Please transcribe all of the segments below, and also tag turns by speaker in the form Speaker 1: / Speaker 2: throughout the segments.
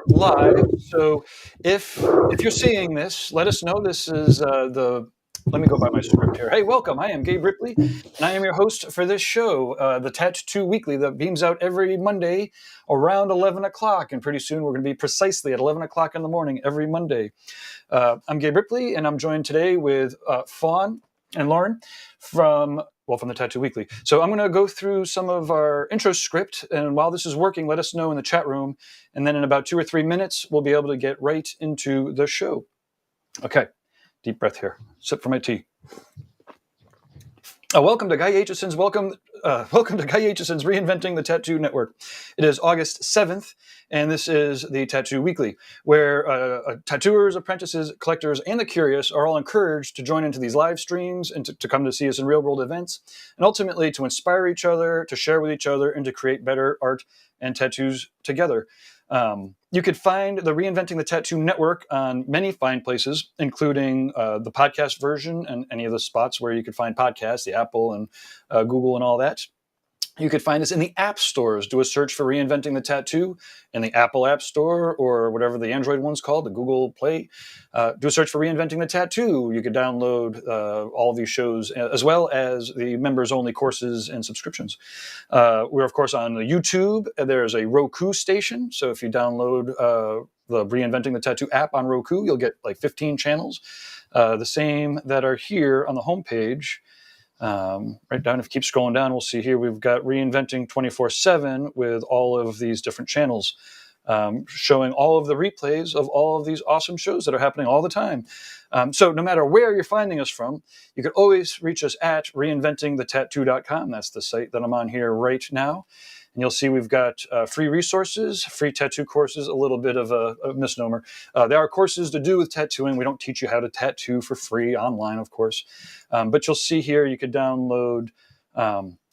Speaker 1: are live. So if you're seeing this, let us know. This is Let me go by my script here. Hey, welcome. I am Gabe Ripley, and I am your host for this show, the Tattoo Weekly, that beams out every Monday around 11 o'clock. And pretty soon we're going to be precisely at 11 o'clock in the morning every Monday. I'm Gabe Ripley, and I'm joined today with Fawn and Lauren from the Tattoo Weekly. So I'm going to go through some of our intro script, and while this is working, let us know in the chat room, and then in about 2 or 3 minutes, we'll be able to get right into the show. Okay, deep breath here. Sip for my tea. Welcome to Guy Aitchison's Reinventing the Tattoo Network. It is August 7th, and this is the Tattoo Weekly, where tattooers, apprentices, collectors, and the curious are all encouraged to join into these live streams and to come to see us in real-world events, and ultimately to inspire each other, to share with each other, and to create better art and tattoos together. You could find the Reinventing the Tattoo Network on many fine places, including the podcast version and any of the spots where you could find podcasts, the Apple and Google and all that. You could find us in the app stores. Do a search for Reinventing the Tattoo in the Apple App Store or whatever the Android one's called, the Google Play. Do a search for Reinventing the Tattoo. You could download all of these shows, as well as the members-only courses and subscriptions. We're, of course, on the YouTube. There's a Roku station. So if you download the Reinventing the Tattoo app on Roku, you'll get like 15 channels. The same that are here on the homepage. Right down, if you keep scrolling down, we'll see here we've got Reinventing 24/7 with all of these different channels, showing all of the replays of all of these awesome shows that are happening all the time. So no matter where you're finding us from, you can always reach us at reinventingthetattoo.com. That's the site that I'm on here right now. And you'll see we've got free resources, free tattoo courses, a little bit of a misnomer. There are courses to do with tattooing. We don't teach you how to tattoo for free online, of course. But you'll see here you could download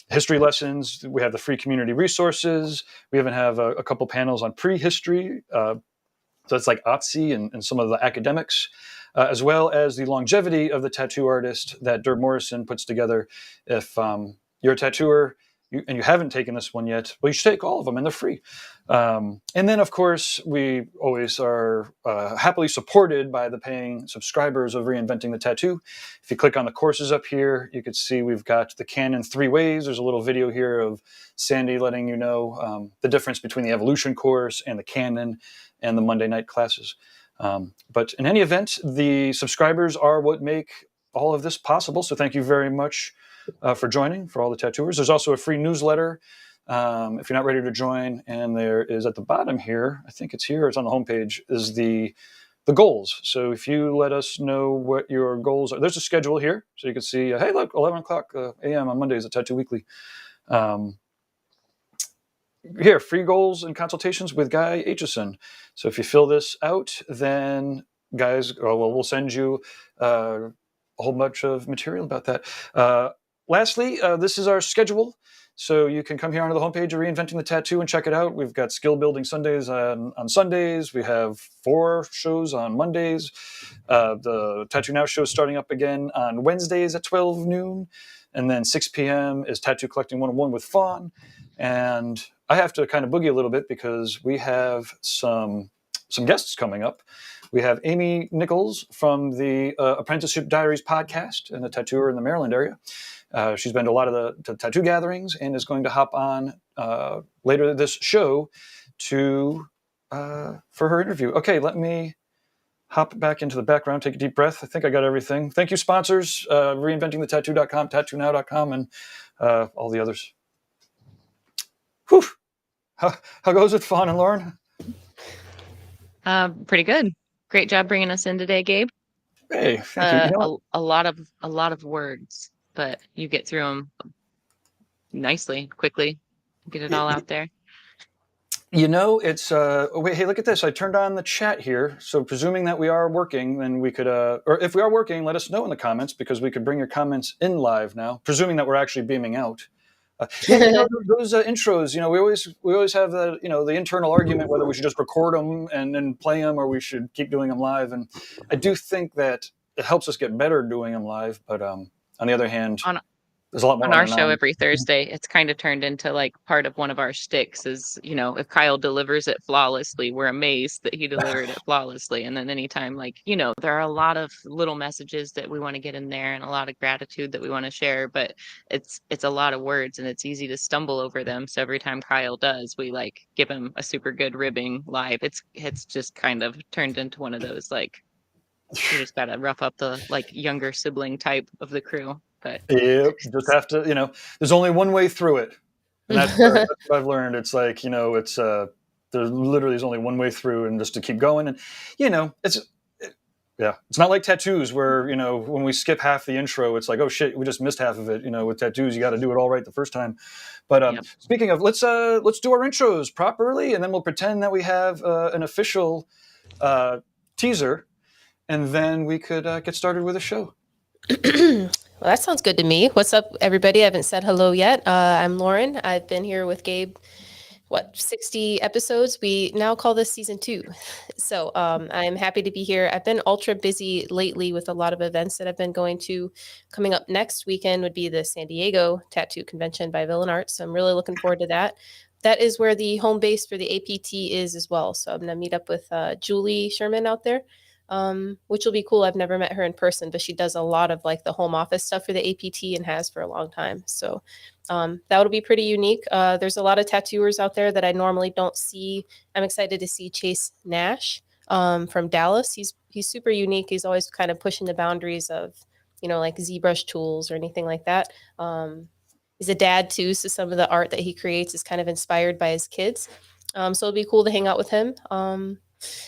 Speaker 1: history lessons. We have the free community resources. We even have a couple panels on prehistory. So it's like Otzi and some of the academics, as well as the longevity of the tattoo artist that Dirk Morrison puts together. If you're a tattooer, and you haven't taken this one yet, well, you should take all of them, and they're free. And then, of course, we always are happily supported by the paying subscribers of Reinventing the Tattoo. If you click on the courses up here, you can see we've got the Canon 3 ways. There's a little video here of Sandy letting you know the difference between the Evolution course and the Canon and the Monday night classes. But in any event, the subscribers are what make all of this possible. So thank you very much for joining, for all the tattooers. There's also a free newsletter if you're not ready to join. And there is at the bottom here, I think it's here, it's on the homepage, is the goals. So if you let us know what your goals are, there's a schedule here. So you can see, hey, look, 11 o'clock a.m. on Mondays at Tattoo Weekly. Here, free goals and consultations with Guy Aitchison. So if you fill this out, then we'll send you a whole bunch of material about that. Lastly, this is our schedule. So you can come here onto the homepage of Reinventing the Tattoo and check it out. We've got Skill Building Sundays on Sundays. We have 4 shows on Mondays. The Tattoo Now show is starting up again on Wednesdays at 12 noon. And then 6 p.m. is Tattoo Collecting 101 with Fawn. And I have to kind of boogie a little bit because we have some guests coming up. We have Amy Nichols from the Apprenticeship Diaries podcast, and a tattooer in the Maryland area. She's been to a lot of the tattoo gatherings and is going to hop on later this show for her interview. Okay, let me hop back into the background, take a deep breath. I think I got everything. Thank you, sponsors, reinventingthetattoo.com, tattoonow.com, and all the others. Whew. How goes it, Fawn and Lauren?
Speaker 2: Pretty good. Great job bringing us in today, Gabe.
Speaker 1: Hey, thank you.
Speaker 2: A lot of words, but you get through them nicely, quickly. Get it all out there.
Speaker 1: It's wait, hey, look at this. I turned on the chat here. So presuming that we are working, then we could, or if we are working, let us know in the comments, because we could bring your comments in live now, presuming that we're actually beaming out. Those intros, we always have the internal argument whether we should just record them and then play them, or we should keep doing them live. And I do think that it helps us get better doing them live. But on the other hand, there's a lot more
Speaker 2: On
Speaker 1: on
Speaker 2: our
Speaker 1: and
Speaker 2: show
Speaker 1: on.
Speaker 2: every Thursday, it's kind of turned into like part of one of our shticks is, if Kyle delivers it flawlessly, we're amazed that he delivered it flawlessly. And then anytime, like, there are a lot of little messages that we want to get in there and a lot of gratitude that we want to share, but it's a lot of words and it's easy to stumble over them. So every time Kyle does, we like give him a super good ribbing live. It's just kind of turned into one of those like you just gotta rough up the like younger sibling type of the crew. But
Speaker 1: Yep, just have to, there's only one way through it, and that's what I've learned. It's like, it's there literally is only one way through, and just to keep going, and yeah, it's not like tattoos where when we skip half the intro, it's like, oh shit, we just missed half of it. With tattoos, you got to do it all right the first time. But
Speaker 2: Yep.
Speaker 1: speaking of, let's do our intros properly, and then we'll pretend that we have an official teaser, and then we could get started with the show.
Speaker 3: Well, that sounds good to me. What's up, everybody? I haven't said hello yet. I'm Lauren. I've been here with Gabe, 60 episodes? We now call this season 2. So I'm happy to be here. I've been ultra busy lately with a lot of events that I've been going to. Coming up next weekend would be the San Diego Tattoo Convention by Villain Art. So I'm really looking forward to that. That is where the home base for the APT is as well. So I'm going to meet up with Julie Sherman out there. Which will be cool. I've never met her in person, but she does a lot of like the home office stuff for the APT and has for a long time. So that would be pretty unique. There's a lot of tattooers out there that I normally don't see. I'm excited to see Chase Nash from Dallas. He's super unique. He's always kind of pushing the boundaries of, like ZBrush tools or anything like that. He's a dad too, so some of the art that he creates is kind of inspired by his kids. So it'll be cool to hang out with him.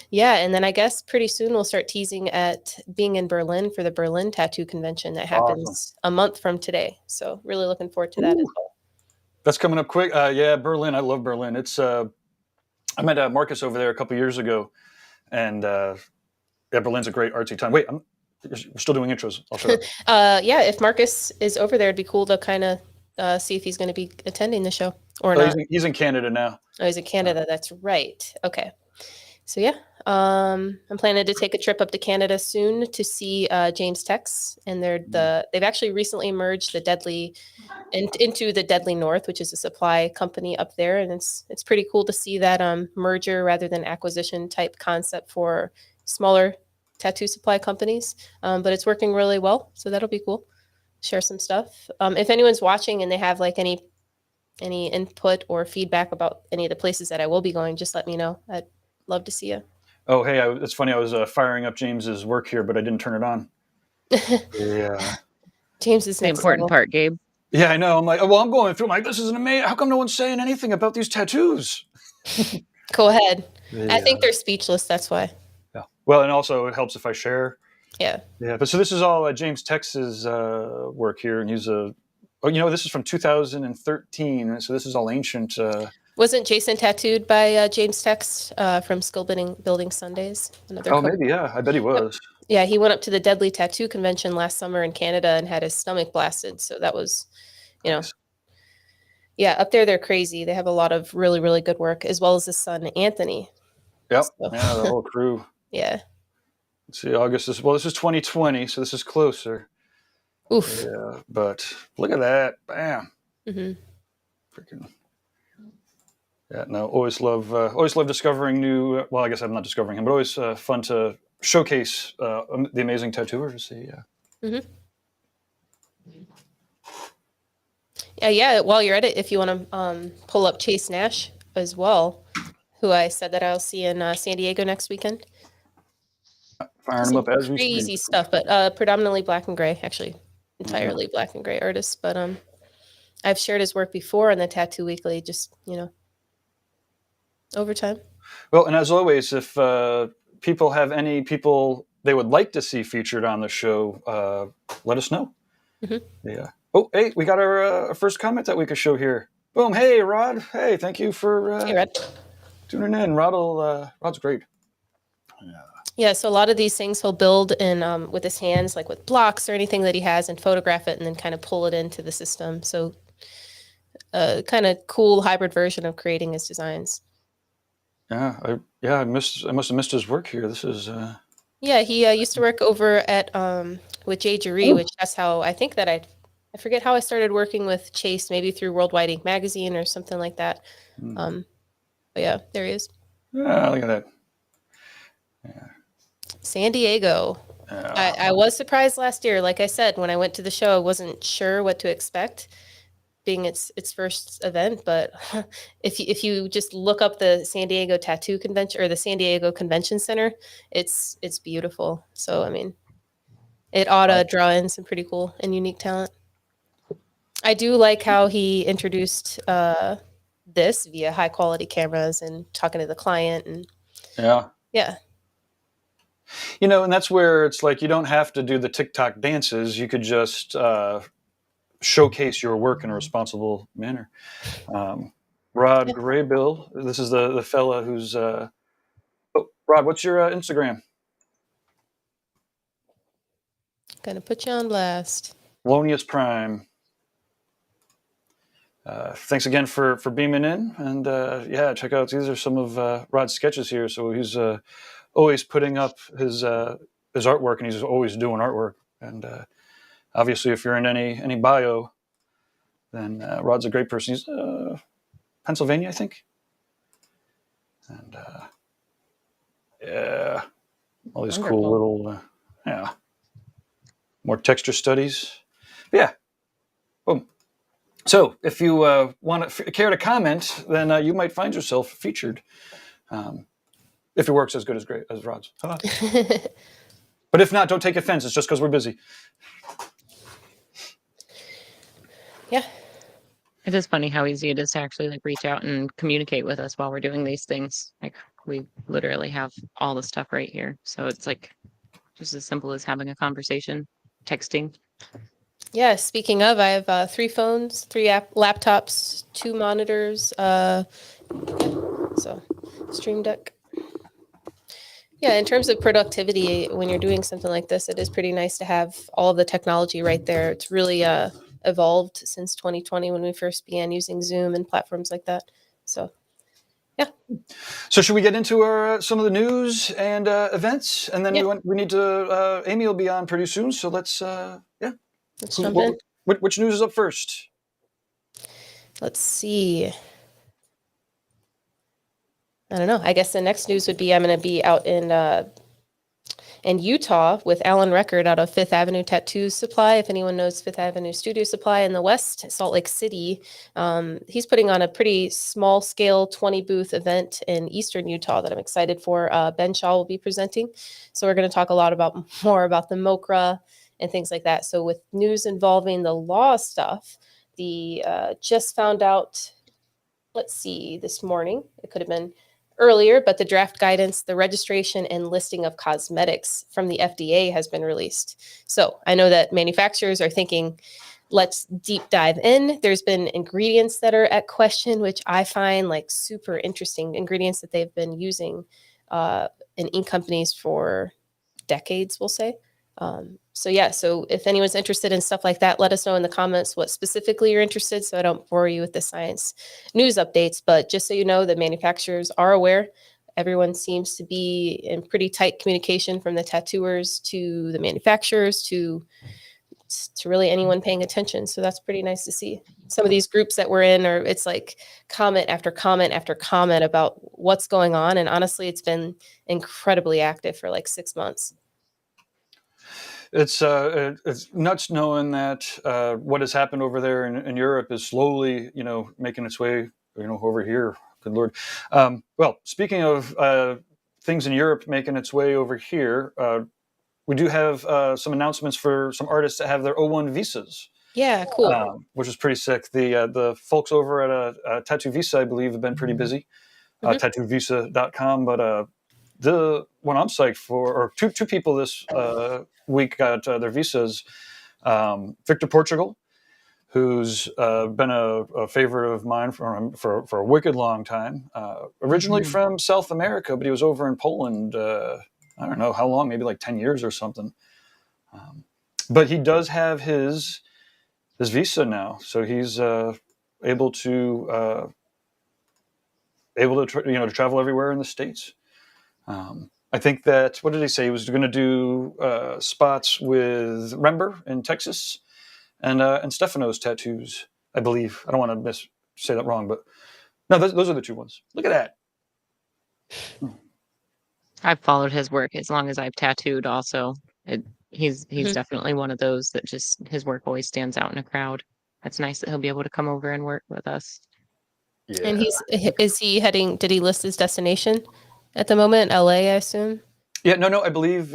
Speaker 3: Yeah, and then I guess pretty soon we'll start teasing at being in Berlin for the Berlin Tattoo Convention that happens a month from today. So really looking forward to that as well.
Speaker 1: That's coming up quick. Yeah, Berlin. I love Berlin. It's I met Marcus over there a couple years ago, and yeah, Berlin's a great artsy time. Wait, we're still doing intros. I'll shut up.
Speaker 3: Yeah, if Marcus is over there, it'd be cool to kind of see if he's going to be attending the show or not.
Speaker 1: He's in Canada now.
Speaker 3: Oh, he's in Canada. That's right. Okay. So yeah, I'm planning to take a trip up to Canada soon to see James Tex, and they've actually recently merged the Deadly into the Deadly North, which is a supply company up there, and it's pretty cool to see that merger rather than acquisition type concept for smaller tattoo supply companies. But it's working really well, so that'll be cool. Share some stuff. If anyone's watching and they have like any input or feedback about any of the places that I will be going, just let me know. I'd love to see you.
Speaker 1: Oh, hey, it's funny. I was firing up James's work here, but I didn't turn it on. Yeah.
Speaker 3: James is
Speaker 2: the important part, Gabe.
Speaker 1: Yeah, I know. I'm like, well, I'm going through. I'm like, this is amazing. How come no one's saying anything about these tattoos?
Speaker 3: Go ahead.
Speaker 1: Yeah.
Speaker 3: I think they're speechless. That's why.
Speaker 1: Yeah. Well, and also it helps if I share.
Speaker 3: Yeah.
Speaker 1: Yeah. But so this is all James Tex's work here, and he's this is from 2013. So this is all ancient.
Speaker 3: Wasn't Jason tattooed by James Tex from Skill Building Sundays?
Speaker 1: Maybe, yeah. I bet he was.
Speaker 3: Yeah, he went up to the Deadly Tattoo Convention last summer in Canada and had his stomach blasted. So that was,
Speaker 1: Nice.
Speaker 3: Yeah, up there they're crazy. They have a lot of really, really good work, as well as his son, Anthony.
Speaker 1: Yep, so. Yeah, the whole crew.
Speaker 3: Yeah.
Speaker 1: Let's see, August is, this is 2020, so this is closer.
Speaker 3: Oof.
Speaker 1: Yeah, but look at that. Bam.
Speaker 3: Mm-hmm.
Speaker 1: Freaking. Yeah, no, always love discovering new. Well, I guess I'm not discovering him, but always fun to showcase the amazing tattooers. Yeah.
Speaker 3: Mm-hmm. Yeah. While you're at it, if you want to pull up Chase Nash as well, who I said that I'll see in San Diego next weekend.
Speaker 1: Firing them up as we speak.
Speaker 3: Crazy stuff, but predominantly black and gray, actually, entirely black and gray artists. But I've shared his work before on the Tattoo Weekly, just over time.
Speaker 1: Well, and as always, if people have any people they would like to see featured on the show, let us know. Mm-hmm. Yeah. Oh, hey, we got our first comment that we could show here. Boom. Hey, Rod. Hey, thank you for
Speaker 3: hey, Rod.
Speaker 1: Tuning in. Rod's great.
Speaker 3: Yeah, so a lot of these things he'll build in with his hands, like with blocks or anything that he has, and photograph it and then kind of pull it into the system. So kind of cool hybrid version of creating his designs.
Speaker 1: Yeah, I must have missed his work here. This is
Speaker 3: Yeah, he used to work over at with Jay Jaree, which that's how I think that I I forget how I started working with Chase, maybe through Worldwide Ink magazine or something like that. But yeah, there he is.
Speaker 1: Yeah, look at that.
Speaker 3: San Diego. I was surprised last year. Like I said, when I went to the show, I wasn't sure what to expect, being its first event. But if you just look up the San Diego Tattoo Convention or the San Diego Convention Center, it's beautiful. So I mean, it ought to draw in some pretty cool and unique talent. I do like how he introduced this via high quality cameras and talking to the client and yeah.
Speaker 1: And that's where it's like you don't have to do the TikTok dances. You could just showcase your work in a responsible manner. Rod Graybill, this is the fella who's. Rod, what's your Instagram?
Speaker 3: Gonna put you on blast.
Speaker 1: Lonius Prime. Thanks again for beaming in, and check out, these are some of Rod's sketches here. So he's always putting up his artwork, and he's always doing artwork. And obviously, if you're in any bio, then Rod's a great person. He's Pennsylvania, I think. And all these
Speaker 3: Wonderful.
Speaker 1: cool little more texture studies. But yeah, boom. So if you care to comment, then you might find yourself featured. If your work's as good as Rod's. But if not, don't take offense. It's just because we're busy.
Speaker 3: Yeah.
Speaker 2: It is funny how easy it is to actually like reach out and communicate with us while we're doing these things. Like we literally have all the stuff right here. So it's like just as simple as having a conversation, texting.
Speaker 3: Yeah, speaking of, I have 3 phones, 3 laptops, 2 monitors, so Stream Deck. Yeah, in terms of productivity, when you're doing something like this, it is pretty nice to have all of the technology right there. It's really evolved since 2020 when we first began using Zoom and platforms like that. So, yeah.
Speaker 1: So should we get into some of the news and events, and then we need to. Amy will be on pretty soon, so let's
Speaker 3: Let's jump in.
Speaker 1: Which news is up first?
Speaker 3: Let's see. I don't know. I guess the next news would be I'm going to be out in Utah with Alan Record out of Fifth Avenue Tattoo Supply. If anyone knows Fifth Avenue Studio Supply in the West, Salt Lake City, he's putting on a pretty small scale 20 booth event in Eastern Utah that I'm excited for. Ben Shaw will be presenting. So we're going to talk a lot more about the MOCRA and things like that. So with news involving the law stuff, the just found out, let's see, this morning, it could have been earlier, but the draft guidance, the registration and listing of cosmetics from the FDA has been released. So I know that manufacturers are thinking, let's deep dive in. There's been ingredients that are at question, which I find like super interesting ingredients that they've been using in ink companies for decades, we'll say. So if anyone's interested in stuff like that, let us know in the comments what specifically you're interested, so I don't bore you with the science news updates. But just so you know, the manufacturers are aware. Everyone seems to be in pretty tight communication, from the tattooers to the manufacturers to really anyone paying attention. So that's pretty nice to see. Some of these groups that we're in, it's like comment after comment after comment about what's going on. And honestly, it's been incredibly active for like 6 months.
Speaker 1: It's nuts knowing that what has happened over there in Europe is slowly, making its way, over here. Good Lord. Well, speaking of things in Europe making its way over here, we do have some announcements for some artists that have their O1 visas.
Speaker 3: Yeah, cool.
Speaker 1: Which is pretty sick. The folks over at Tattoo Visa, I believe, have been pretty busy. TattooVisa.com, but the one I'm psyched for, or two people this week got their visas. Victor Portugal, who's been a favorite of mine for a wicked long time. Originally from South America, but he was over in Poland. I don't know how long, maybe like 10 years or something. But he does have his visa now, so he's able to travel everywhere in the States. I think that, what did he say? He was going to do spots with Rember in Texas, and Stefano's tattoos, I believe. I don't want to say that wrong, but no, those are the two ones. Look at that.
Speaker 2: I've followed his work as long as I've tattooed also. He's definitely one of those that just his work always stands out in a crowd. It's nice that he'll be able to come over and work with us.
Speaker 1: Yeah.
Speaker 3: And is he heading? Did he list his destination at the moment? LA, I assume.
Speaker 1: Yeah, no, I believe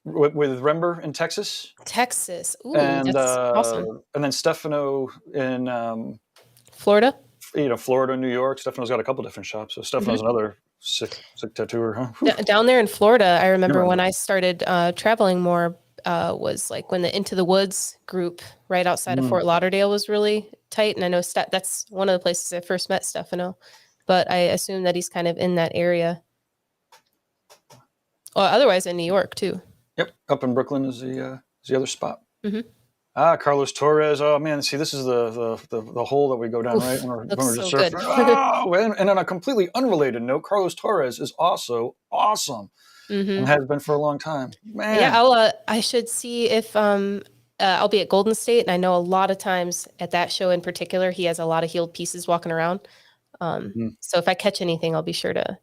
Speaker 1: with Rember in Texas.
Speaker 3: Texas. Ooh,
Speaker 1: And
Speaker 3: that's awesome.
Speaker 1: And then Stefano in
Speaker 3: Florida.
Speaker 1: Florida, New York. Stefano's got a couple different shops. So Stefano's another sick tattooer, huh?
Speaker 3: Down there in Florida, I remember when I started traveling more, was like when the Into the Woods group right outside of Fort Lauderdale was really tight. And I know that's one of the places I first met Stefano, but I assume that he's kind of in that area. Or otherwise in New York too.
Speaker 1: Yep, up in Brooklyn is the other spot.
Speaker 3: Mm-hmm.
Speaker 1: Carlos Torres. Oh man, see, this is the hole that we go down. Oof, right when we're just surfing. Oh, and on a completely unrelated note, Carlos Torres is also awesome and has been for a long time. Man,
Speaker 3: yeah, I should see if I'll be at Golden State, and I know a lot of times at that show in particular, he has a lot of healed pieces walking around. So if I catch anything, I'll be sure to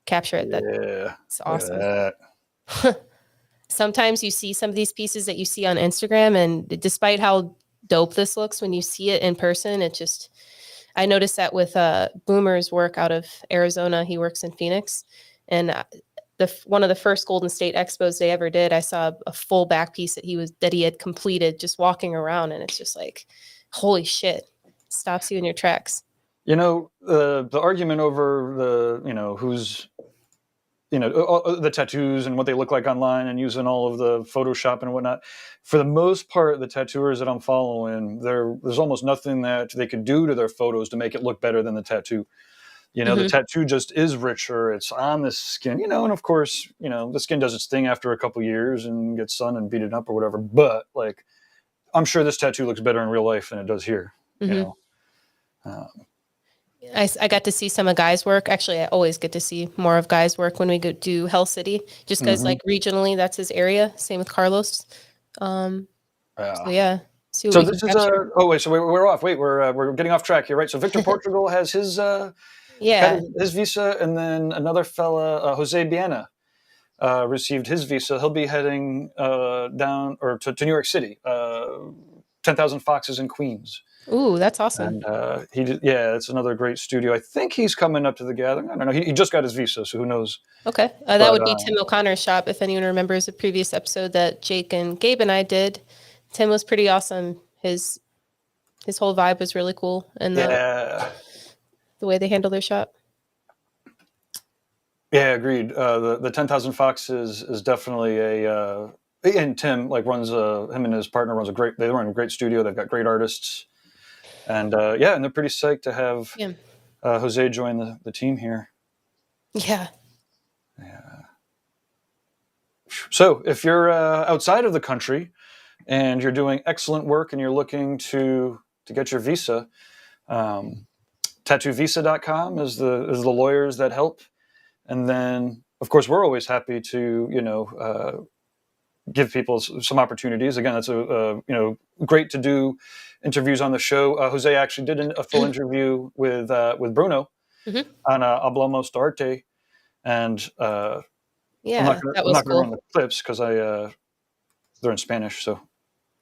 Speaker 3: capture it.
Speaker 1: Yeah,
Speaker 3: it's awesome. Sometimes you see some of these pieces that you see on Instagram, and despite how dope this looks, when you see it in person, I noticed that with Boomer's work out of Arizona. He works in Phoenix, and one of the first Golden State expos they ever did, I saw a full back piece that he had completed just walking around, and it's just like, holy shit, stops you in your tracks.
Speaker 1: The argument over who's the tattoos and what they look like online and using all of the Photoshop and whatnot. For the most part, the tattooers that I'm following, there's almost nothing that they could do to their photos to make it look better than the tattoo. The tattoo just is richer. It's on the skin, and of course, the skin does its thing after a couple years and gets sun and beat it up or whatever. But like, I'm sure this tattoo looks better in real life than it does here.
Speaker 3: I got to see some of Guy's work. Actually, I always get to see more of Guy's work when we go do Hell City, just because like regionally that's his area. Same with Carlos. So yeah.
Speaker 1: So this is so we're off. Wait, we're getting off track here, right? So Victor Portugal has his his visa, and then another fella, Jose Biana, received his visa. He'll be heading down to New York City, 10,000 Foxes in Queens.
Speaker 3: Ooh, that's awesome.
Speaker 1: And it's another great studio. I think he's coming up to the gathering. I don't know. He just got his visa, so who knows?
Speaker 3: Okay. That would be Tim O'Connor's shop. If anyone remembers a previous episode that Jake and Gabe and I did, Tim was pretty awesome. His whole vibe was really cool. And the way they handle their shop.
Speaker 1: Yeah, agreed. The 10,000 Foxes is definitely and Tim runs him and his partner they run a great studio. They've got great artists. And and they're pretty psyched to have Jose join the team here.
Speaker 3: Yeah.
Speaker 1: So if you're outside of the country and you're doing excellent work and you're looking to get your visa, tattoovisa.com is the lawyers that help. And then, of course, we're always happy to give people some opportunities. Again, that's great to do interviews on the show. Jose actually did a full interview with Bruno on Hablamos de Arte, and I'm not going to run the clips because they're in Spanish. So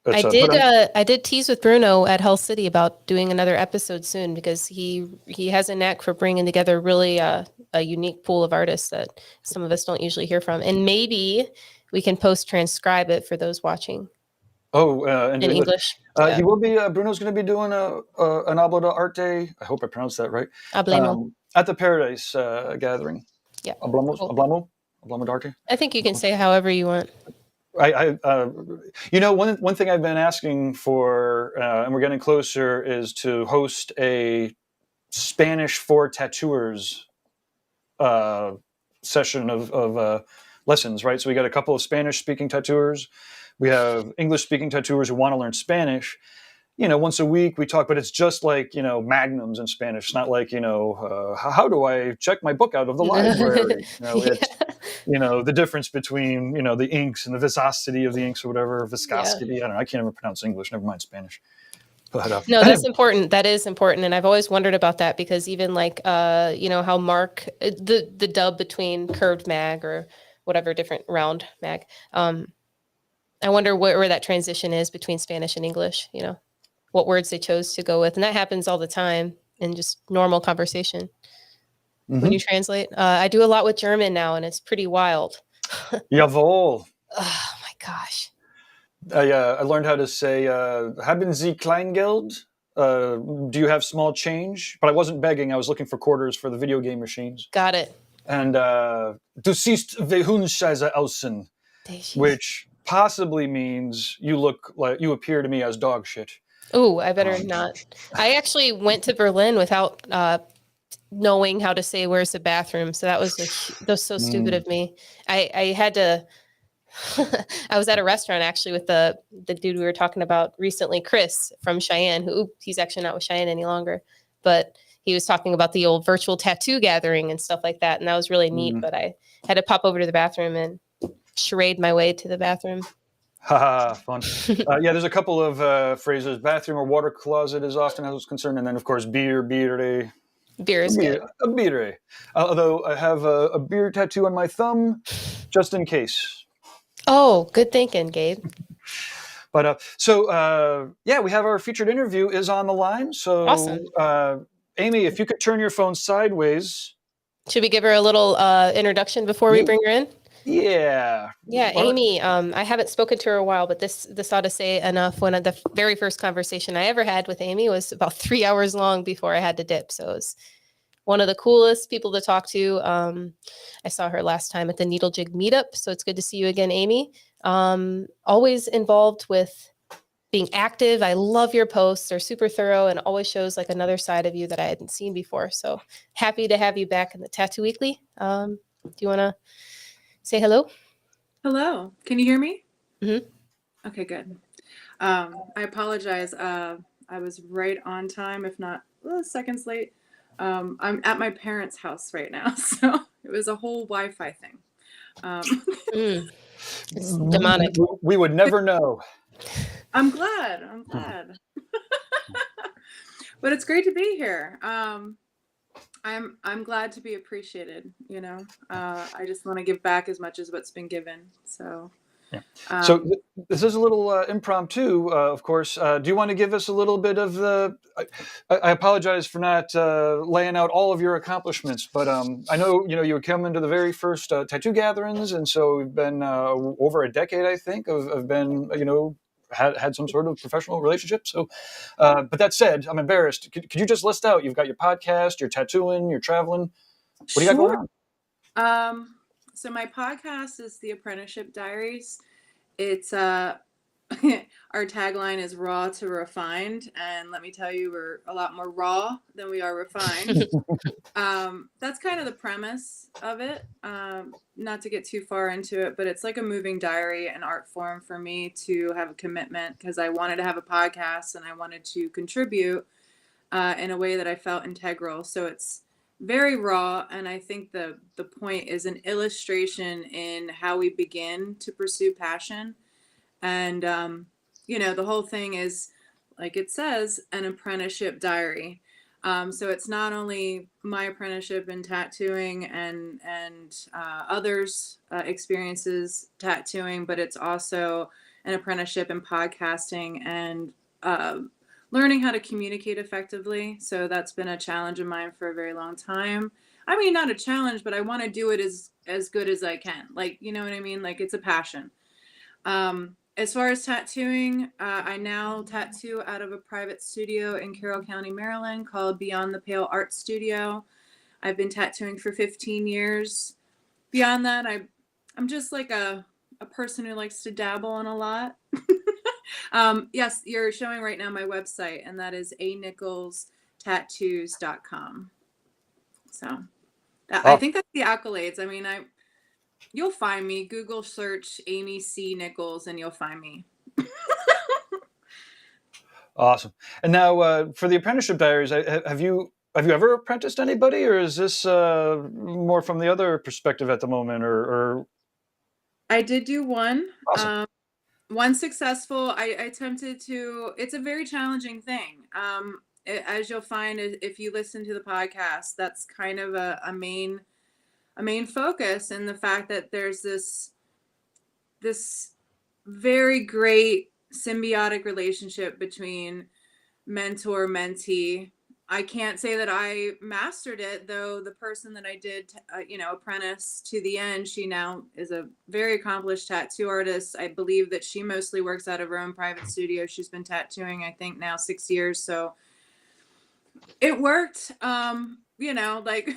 Speaker 3: I did tease with Bruno at Hell City about doing another episode soon, because he has a knack for bringing together really a unique pool of artists that some of us don't usually hear from, and maybe we can transcribe it for those watching. In English.
Speaker 1: He will be. Bruno's going to be doing an Hablo de Arte. I hope I pronounced that right.
Speaker 3: Hablemo.
Speaker 1: At the Paradise gathering.
Speaker 3: Yeah.
Speaker 1: Hablamo de Arte.
Speaker 3: I think you can say however you want.
Speaker 1: One thing I've been asking for, and we're getting closer, is to host a Spanish for tattooers session of lessons, right? So we got a couple of Spanish-speaking tattooers. We have English-speaking tattooers who want to learn Spanish. Once a week we talk, but it's just like, magnums in Spanish. It's not like, how do I check my book out of the library? the difference between, the inks and the viscosity of the inks or whatever, viscosity. I don't know. I can't even pronounce English, never mind Spanish. But
Speaker 3: no, that's important. That is important. And I've always wondered about that because even like, how Mark, the dub between curved mag or whatever different round mag, I wonder where that transition is between Spanish and English, what words they chose to go with. And that happens all the time in just normal conversation when you translate. I do a lot with German now, and it's pretty wild.
Speaker 1: Jawohl.
Speaker 3: Oh, my gosh.
Speaker 1: I learned how to say, haben Sie Kleingeld? Do you have small change? But I wasn't begging. I was looking for quarters for the video game machines.
Speaker 3: Got it.
Speaker 1: And du siehst wie Hundscheiße aussehen, which possibly means you appear to me as dog shit.
Speaker 3: Oh, I better not. I actually went to Berlin without knowing how to say where's the bathroom. So that was so stupid of me. I had to. I was at a restaurant actually with the dude we were talking about recently, Chris from Cheyenne, who he's actually not with Cheyenne any longer, but he was talking about the old virtual tattoo gathering and stuff like that. And that was really neat, but I had to pop over to the bathroom and charade my way to the bathroom.
Speaker 1: Haha, fun. There's a couple of phrases. Bathroom or water closet is often as it's concerned. And then, of course, beer is good. A beer. Although I have a beer tattoo on my thumb, just in case.
Speaker 3: Oh, good thinking, Gabe.
Speaker 1: But we have our featured interview is on the line. So,
Speaker 3: awesome.
Speaker 1: Amy, if you could turn your phone sideways.
Speaker 3: Should we give her a little introduction before we bring her in?
Speaker 1: Yeah.
Speaker 3: Yeah, Amy, I haven't spoken to her in a while, but this ought to say enough. One of the very first conversation I ever had with Amy was about 3 hours long before I had to dip. So it was one of the coolest people to talk to. I saw her last time at the Needle Jig meetup. So it's good to see you again, Amy. Always involved with being active. I love your posts. They're super thorough and always shows like another side of you that I hadn't seen before. So happy to have you back in the Tattoo Weekly. Do you want to say hello?
Speaker 4: Hello. Can you hear me?
Speaker 3: Mm-hmm.
Speaker 4: Okay, good. I apologize. I was right on time, if not seconds late. I'm at my parents' house right now, so it was a whole Wi-Fi thing.
Speaker 3: It's demonic.
Speaker 1: We would never know.
Speaker 4: I'm glad. But it's great to be here. I'm glad to be appreciated. I just want to give back as much as what's been given. So.
Speaker 1: Yeah. So this is a little impromptu, of course. Do you want to give us a little bit of the? I apologize for not laying out all of your accomplishments, but I know you would come into the very first tattoo gatherings, and so we've been over a decade, I think, of been had some sort of professional relationship. So, but that said, I'm embarrassed. Could you just list out? You've got your podcast, you're tattooing, you're traveling. What do you got going
Speaker 4: on? So my podcast is the Apprenticeship Diaries. It's our tagline is raw to refined, and let me tell you, we're a lot more raw than we are refined. That's kind of the premise of it. Not to get too far into it, but it's like a moving diary, an art form for me to have a commitment because I wanted to have a podcast and I wanted to contribute in a way that I felt integral. So it's very raw, and I think the point is an illustration in how we begin to pursue passion. And the whole thing is, like it says, an apprenticeship diary. So it's not only my apprenticeship in tattooing and others' experiences tattooing, but it's also an apprenticeship in podcasting and learning how to communicate effectively. So that's been a challenge of mine for a very long time. I mean, not a challenge, but I want to do it as good as I can. Like, you know what I mean? Like, it's a passion. As far as tattooing, I now tattoo out of a private studio in Carroll County, Maryland called Beyond the Pale Art Studio. I've been tattooing for 15 years. Beyond that, I'm just like a person who likes to dabble in a lot. Yes, you're showing right now my website, and that is anicholstattoos.com. So I think that's the accolades. I mean, you'll find me. Google search Amy C. Nichols, and you'll find me.
Speaker 1: Awesome. And now for the Apprenticeship Diaries, have you have you ever apprenticed anybody, or is this more from the other perspective at the moment? Or
Speaker 4: I did do one.
Speaker 1: awesome.
Speaker 4: One successful. I attempted to. It's a very challenging thing. As you'll find if you listen to the podcast, that's kind of a main focus, and the fact that there's this very great symbiotic relationship between mentor mentee. I can't say that I mastered it, though. The person that I did apprentice to the end, she now is a very accomplished tattoo artist. I believe that she mostly works out of her own private studio. She's been tattooing, I think, now 6 years, so it worked. Like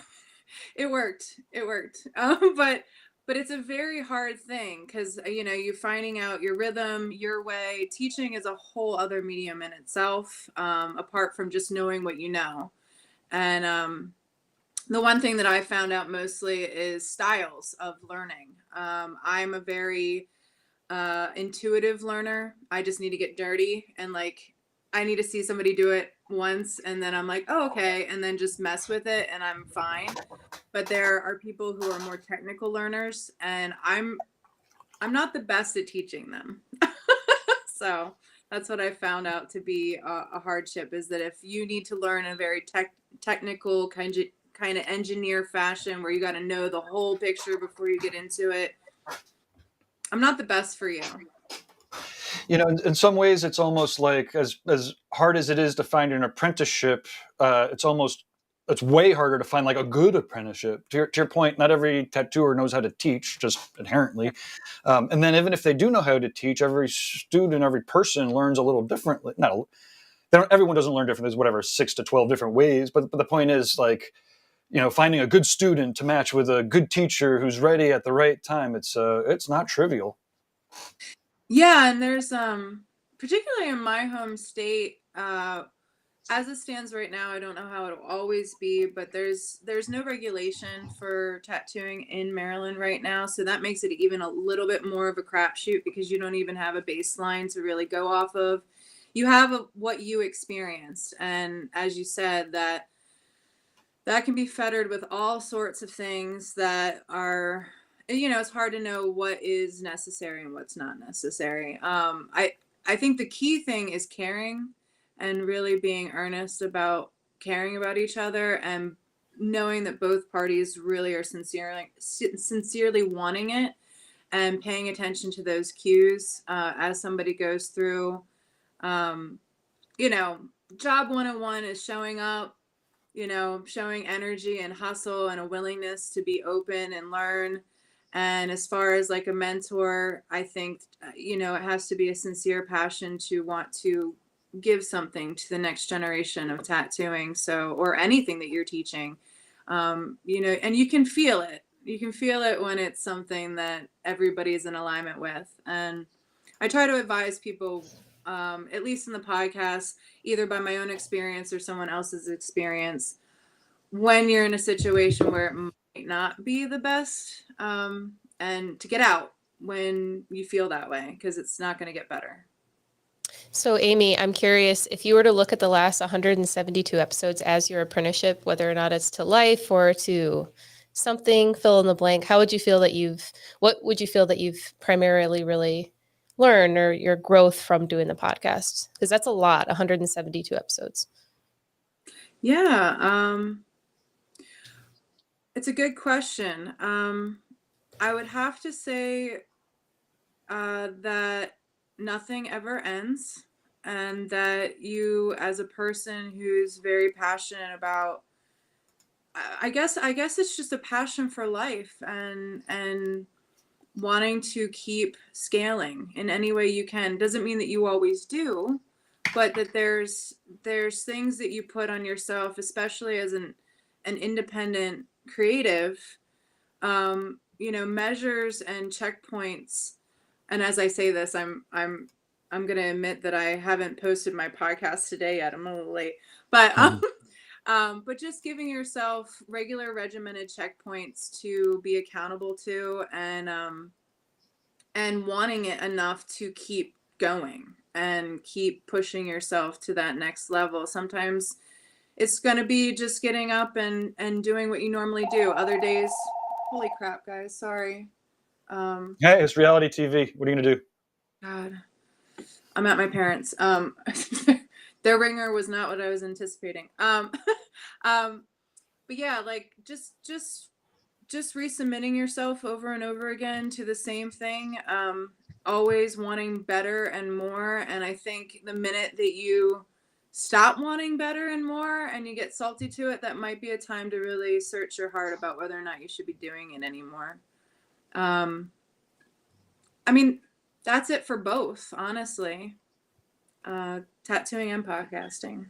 Speaker 4: it worked. But it's a very hard thing, because you're finding out your rhythm, your way. Teaching is a whole other medium in itself, apart from just knowing what you know. And the one thing that I found out mostly is styles of learning. I'm a very intuitive learner. I just need to get dirty, and like I need to see somebody do it once, and then I'm like, oh, okay, and then just mess with it, and I'm fine. But there are people who are more technical learners, and I'm not the best at teaching them. So that's what I found out to be a hardship, is that if you need to learn in a very technical kind of engineer fashion, where you got to know the whole picture before you get into it, I'm not the best for you.
Speaker 1: In some ways, it's almost like as hard as it is to find an apprenticeship, it's way harder to find like a good apprenticeship. To your point, not every tattooer knows how to teach, just inherently. And then even if they do know how to teach, every student, every person learns a little differently. Everyone doesn't learn differently. There's whatever 6 to 12 different ways. But the point is, like, finding a good student to match with a good teacher who's ready at the right time. It's not trivial.
Speaker 4: Yeah, and there's particularly in my home state, as it stands right now, I don't know how it'll always be, but there's no regulation for tattooing in Maryland right now, so that makes it even a little bit more of a crapshoot, because you don't even have a baseline to really go off of. You have what you experienced, and as you said, that can be fettered with all sorts of things that are, it's hard to know what is necessary and what's not necessary. I think the key thing is caring, and really being earnest about caring about each other, and knowing that both parties really are sincerely wanting it, and paying attention to those cues as somebody goes through. Job 101 is showing up, showing energy and hustle and a willingness to be open and learn. And as far as like a mentor, I think, it has to be a sincere passion to want to give something to the next generation of tattooing. So, or anything that you're teaching, and you can feel it. You can feel it when it's something that everybody's in alignment with. And I try to advise people, at least in the podcast, either by my own experience or someone else's experience, when you're in a situation where it might not be the best, and to get out when you feel that way, because it's not going to get better.
Speaker 3: So Amy, I'm curious, if you were to look at the last 172 episodes as your apprenticeship, whether or not it's to life or to something, fill in the blank, what would you feel that you've primarily really learned, or your growth from doing the podcast? Because that's a lot, 172 episodes.
Speaker 4: Yeah. It's a good question. I would have to say that nothing ever ends, and that you, as a person who's very passionate about, I guess it's just a passion for life, and wanting to keep scaling in any way you can. Doesn't mean that you always do, but that there's things that you put on yourself, especially as an independent creative, measures and checkpoints. And as I say this, I'm going to admit that I haven't posted my podcast today yet. I'm a little late, but but just giving yourself regular regimented checkpoints to be accountable to, and wanting it enough to keep going and keep pushing yourself to that next level. Sometimes it's going to be just getting up and doing what you normally do. Other days, holy crap, guys, sorry.
Speaker 1: Hey, it's reality TV. What are you gonna do?
Speaker 4: God, I'm at my parents. Their ringer was not what I was anticipating. But yeah, like just resubmitting yourself over and over again to the same thing. Always wanting better and more. And I think the minute that you stop wanting better and more and you get salty to it, that might be a time to really search your heart about whether or not you should be doing it anymore. I mean, that's it for both, honestly. Tattooing and podcasting.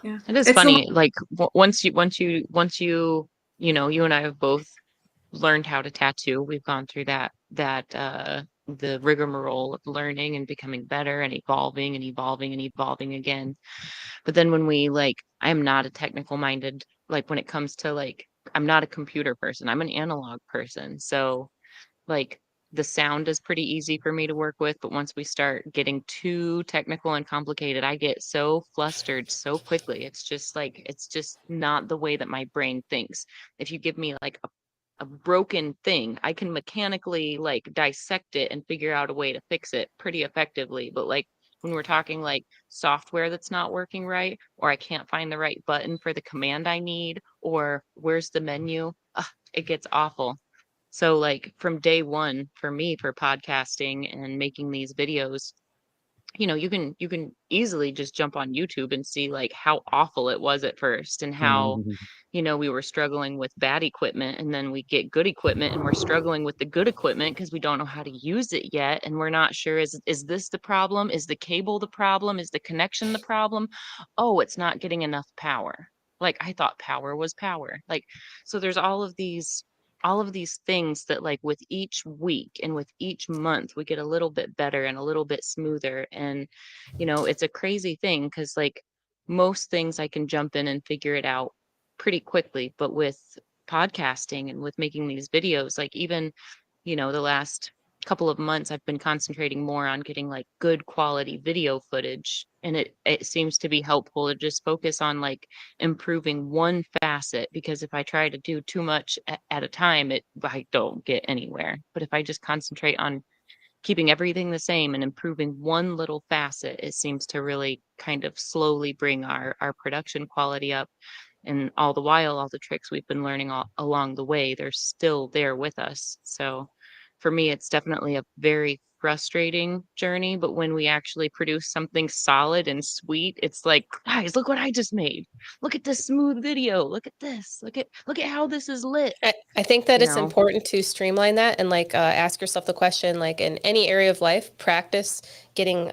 Speaker 4: Yeah,
Speaker 2: It is
Speaker 4: it's
Speaker 2: funny. Like once you you and I have both learned how to tattoo. We've gone through the rigmarole of learning and becoming better and evolving and evolving and evolving again. But then when we like, I am not a technical minded, like when it comes to like, I'm not a computer person. I'm an analog person. So like the sound is pretty easy for me to work with, but once we start getting too technical and complicated, I get so flustered so quickly. It's just not the way that my brain thinks. If you give me like a broken thing, I can mechanically like dissect it and figure out a way to fix it pretty effectively. But like when we're talking like software that's not working right, or I can't find the right button for the command I need, or where's the menu, it gets awful. So like from day one for me for podcasting and making these videos, you can easily just jump on YouTube and see like how awful it was at first and how
Speaker 1: Mhm.
Speaker 2: we were struggling with bad equipment, and then we get good equipment and we're struggling with the good equipment because we don't know how to use it yet, and we're not sure, is this the problem, is the cable the problem, is the connection the problem? Oh, it's not getting enough power. Like I thought power was power. Like, so there's all of these things that like with each week and with each month we get a little bit better and a little bit smoother. And it's a crazy thing because like most things I can jump in and figure it out pretty quickly, but with podcasting and with making these videos, like even the last couple of months I've been concentrating more on getting like good quality video footage, and it seems to be helpful to just focus on like improving one facet, because if I try to do too much at a time, I don't get anywhere. But if I just concentrate on keeping everything the same and improving one little facet, it seems to really kind of slowly bring our production quality up. And all the while, all the tricks we've been learning along the way, they're still there with us. So for me, it's definitely a very frustrating journey. But when we actually produce something solid and sweet, it's like, guys, look what I just made. Look at this smooth video. Look at this. Look at how this is lit.
Speaker 3: I think that
Speaker 2: You
Speaker 3: it's
Speaker 2: know,
Speaker 3: important to streamline that and like ask yourself the question, like in any area of life, practice getting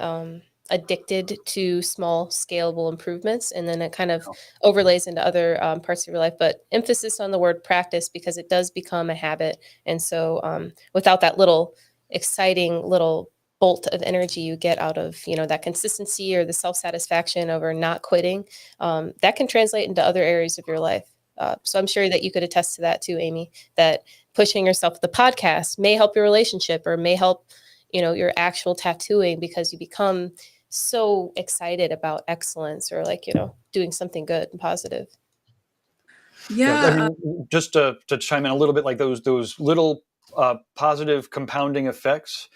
Speaker 3: addicted to small scalable improvements, and then it kind of overlays into other parts of your life, but emphasis on the word practice because it does become a habit. And so without that little exciting little bolt of energy you get out of that consistency or the self-satisfaction over not quitting, that can translate into other areas of your life. So I'm sure that you could attest to that too, Amy, that pushing yourself with the podcast may help your relationship or may help, your actual tattooing because you become so excited about excellence or like, doing something good and positive.
Speaker 1: Yeah, I
Speaker 4: Yeah.
Speaker 1: mean, just to chime in a little bit, like those little positive compounding effects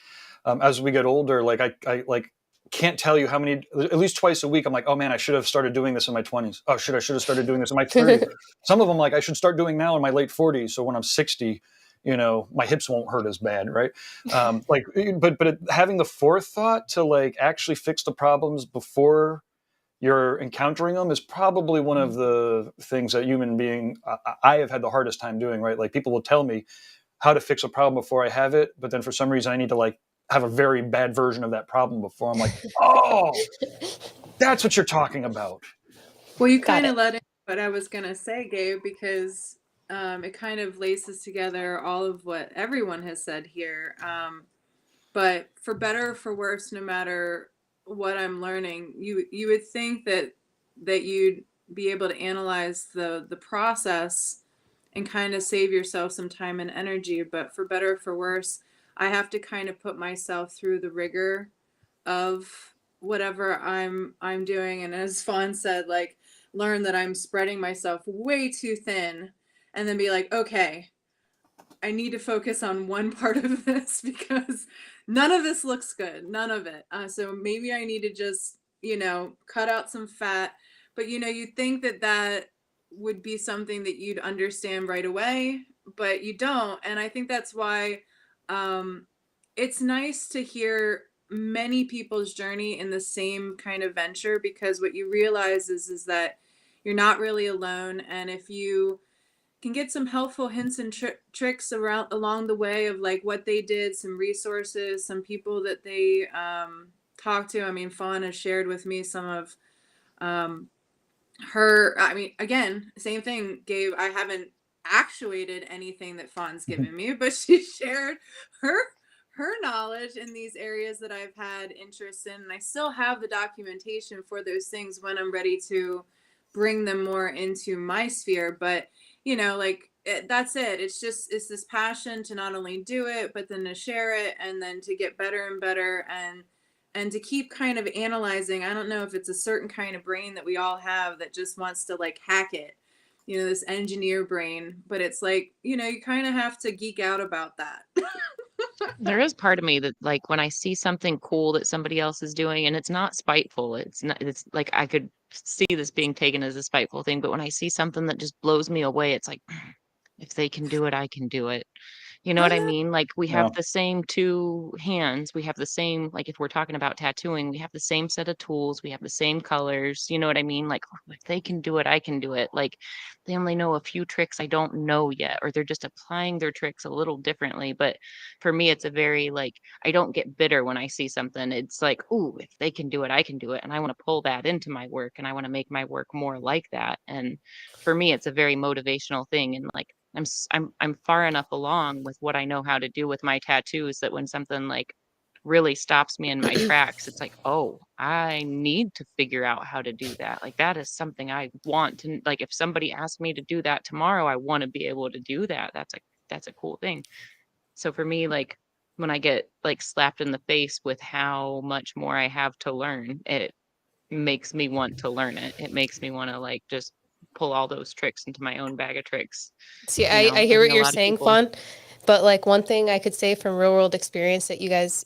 Speaker 1: as we get older. Like I like can't tell you how many, at least twice a week, I'm like, oh man, I should have started doing this in my 20s. Oh shit, I should have started doing this in my 30s. Some of them like I should start doing now in my late 40s, so when I'm 60, my hips won't hurt as bad, right? But having the forethought to like actually fix the problems before you're encountering them is probably one of the things that I have had the hardest time doing, right? Like people will tell me how to fix a problem before I have it, but then for some reason I need to like have a very bad version of that problem before I'm like, oh, that's what you're talking about.
Speaker 4: Well, you
Speaker 3: Got
Speaker 4: kind
Speaker 3: it.
Speaker 4: of let in what I was going to say, Gabe, because it kind of laces together all of what everyone has said here. But for better or for worse, no matter what I'm learning, you would think that you'd be able to analyze the process and kind of save yourself some time and energy. But for better or for worse, I have to kind of put myself through the rigor of whatever I'm doing, and as Fawn said, like, learn that I'm spreading myself way too thin, and then be like, okay, I need to focus on one part of this because none of this looks good. None of it. So maybe I need to just, cut out some fat. But, you think that that would be something that you'd understand right away, but you don't. And I think that's why it's nice to hear many people's journey in the same kind of venture, because what you realize is that you're not really alone. And if you can get some helpful hints and tricks around along the way of like what they did, some resources, some people that they talked to. I mean, Fawn has shared with me some of her. I mean, again, same thing, Gabe. I haven't actuated anything that Fawn's given me, but she shared her knowledge in these areas that I've had interest in, and I still have the documentation for those things when I'm ready to bring them more into my sphere. But like that's it. It's this passion to not only do it, but then to share it, and then to get better and better, and to keep kind of analyzing. I don't know if it's a certain kind of brain that we all have that just wants to like hack it, this engineer brain. But it's like, you kind of have to geek out about that.
Speaker 2: There is part of me that, like, when I see something cool that somebody else is doing, and it's not spiteful, it's like I could see this being taken as a spiteful thing, but when I see something that just blows me away, it's like, if they can do it, I can do it. You know
Speaker 4: I
Speaker 2: what I
Speaker 4: know.
Speaker 2: mean? Like, we
Speaker 1: Yeah.
Speaker 2: have the same 2 hands, we have the same, like, if we're talking about tattooing, we have the same set of tools, we have the same colors, you know what I mean? Like, if they can do it, I can do it. Like, they only know a few tricks I don't know yet, or they're just applying their tricks a little differently. But for me, it's a very, like, I don't get bitter when I see something. It's like, "Ooh, if they can do it, I can do it." And I wanna pull that into my work, and I wanna make my work more like that. And for me, it's a very motivational thing. And, like, I'm far enough along with what I know how to do with my tattoos that when something, like, really stops me in my tracks, it's like, "Oh, I need to figure out how to do that." Like, that is something I want to, like, if somebody asked me to do that tomorrow, I wanna be able to do that. That's a cool thing. So for me, like, when I get, like, slapped in the face with how much more I have to learn, it makes me want to learn it. It makes me wanna, like, just pull all those tricks into my own bag of tricks.
Speaker 3: See,
Speaker 2: You know,
Speaker 3: I
Speaker 2: I
Speaker 3: hear
Speaker 2: think
Speaker 3: what
Speaker 2: a
Speaker 3: you're
Speaker 2: lot of
Speaker 3: saying,
Speaker 2: people.
Speaker 3: Fawn, but like one thing I could say from real world experience that you guys,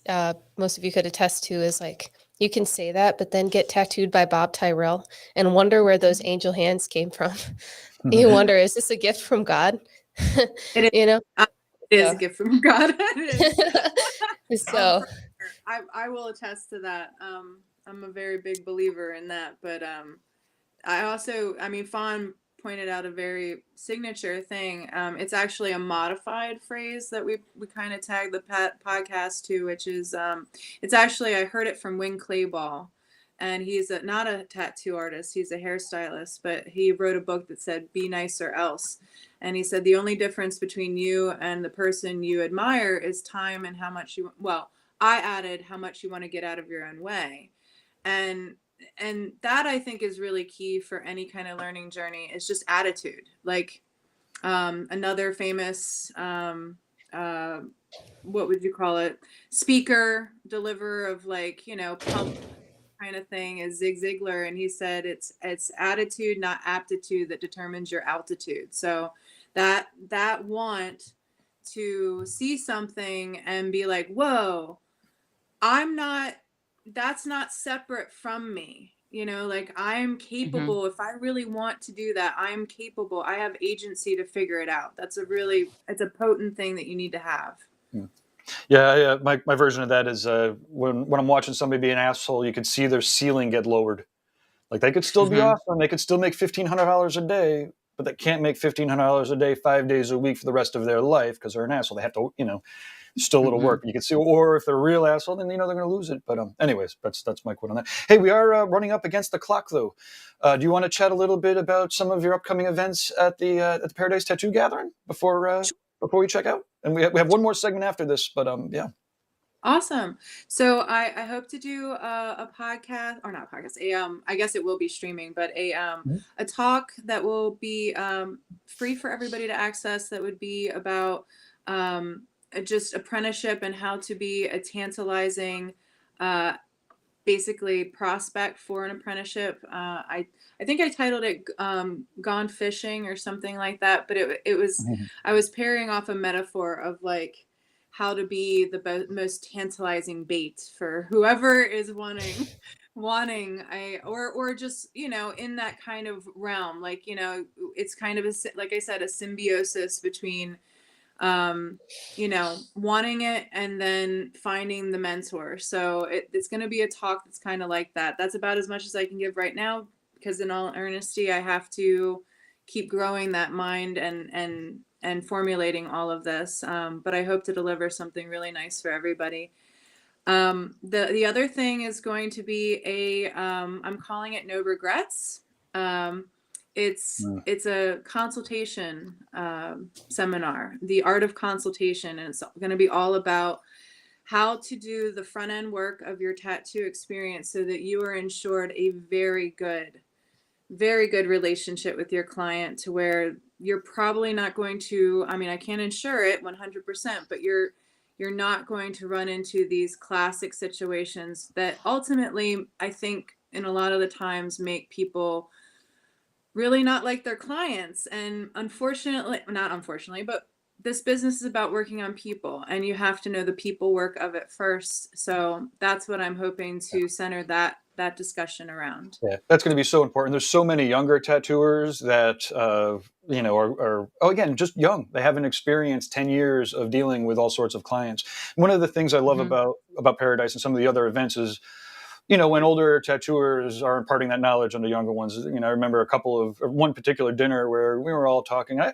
Speaker 3: most of you could attest to is like, you can say that, but then get tattooed by Bob Tyrell and wonder where those angel hands came from. You wonder, is this a gift from God?
Speaker 4: It is.
Speaker 3: You know?
Speaker 4: It is a
Speaker 3: So,
Speaker 4: gift from God. It is. Oh,
Speaker 3: so
Speaker 4: for sure. I will attest to that. I'm a very big believer in that. But I mean, Fawn pointed out a very signature thing. It's actually a modified phrase that we kind of tagged the podcast to, which is it's actually, I heard it from Wing Clayball, and he's not a tattoo artist. He's a hairstylist, but he wrote a book that said "Be Nice or Else," and he said the only difference between you and the person you admire is time and how much you. Well, I added how much you want to get out of your own way, and that I think is really key for any kind of learning journey, is just attitude. Like another famous what would you call it, speaker, deliverer of, like, pump kind of thing, is Zig Ziglar, and he said it's attitude, not aptitude, that determines your altitude. So that want to see something and be like, whoa, I'm not, that's not separate from me. Like, I'm
Speaker 2: Mhm.
Speaker 4: capable. If I really want to do that, I'm capable. I have agency to figure it out. It's a potent thing that you need to have.
Speaker 1: Yeah, my version of that is when I'm watching somebody be an asshole, you could see their ceiling get lowered. Like, they could still be
Speaker 2: Mhm.
Speaker 1: awesome, they could still make $1,500 a day, but they can't make $1,500 a day 5 days a week for the rest of their life because they're an asshole. They have to, still a little work.
Speaker 2: Mhm.
Speaker 1: You can see, or if they're a real asshole, then they're going to lose it. But anyways, that's my quote on that. Hey, we are running up against the clock, though. Do you want to chat a little bit about some of your upcoming events at the Paradise Tattoo Gathering before we check out? And we have one more segment after this, but yeah.
Speaker 4: Awesome. So I hope to do a podcast, or not podcast, I guess it will be streaming, but a talk that will be free for everybody to access, that would be about just apprenticeship and how to be a tantalizing basically prospect for an apprenticeship. I think I titled it "Gone Fishing" or something like that. But it was, I was pairing off a metaphor of like how to be the most tantalizing bait for whoever is wanting or just, you know, in that kind of realm. Like, you know, it's kind of like I said, a symbiosis between you know, wanting it and then finding the mentor. So it's going to be a talk that's kind of like that. That's about as much as I can give right now, because in all earnesty, I have to keep growing that mind and formulating all of this. But I hope to deliver something really nice for everybody. The other thing is going to be I'm calling it No Regrets. It's a consultation seminar, the art of consultation, and it's going to be all about how to do the front end work of your tattoo experience so that you are ensured a very good relationship with your client, to where you're probably not going to, I mean, I can't ensure it 100%, but you're not going to run into these classic situations that ultimately, I think, in a lot of the times make people really not like their clients. And unfortunately, not unfortunately, but this business is about working on people, and you have to know the people work of it first. So that's what I'm hoping to center that discussion around.
Speaker 1: Yeah, that's going to be so important. There's so many younger tattooers that, you know, are again, just young. They haven't experienced 10 years of dealing with all sorts of clients. One of the things I love about Paradise and some of the other events is, you know, when older tattooers are imparting that knowledge on the younger ones. You know, I remember one particular dinner where we were all talking. I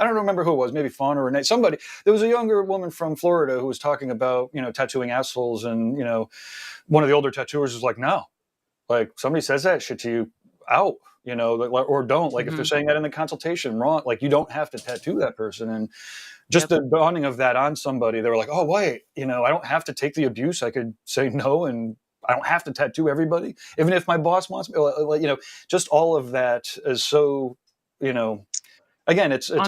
Speaker 1: don't remember who it was, maybe Fawn or Renee, somebody. There was a younger woman from Florida who was talking about, you know, tattooing assholes. And, you know, one of the older tattooers was like, no, like somebody says that shit to you, out, you know, or don't. Like if they're saying that in the consultation, wrong. Like you don't have to tattoo that person. And just the dawning of that on somebody, they were like, oh, wait, you know, I don't have to take the abuse. I could say no, and I don't have to tattoo everybody, even if my boss wants me. You know, just all of that is so, you know, again, it's yeah.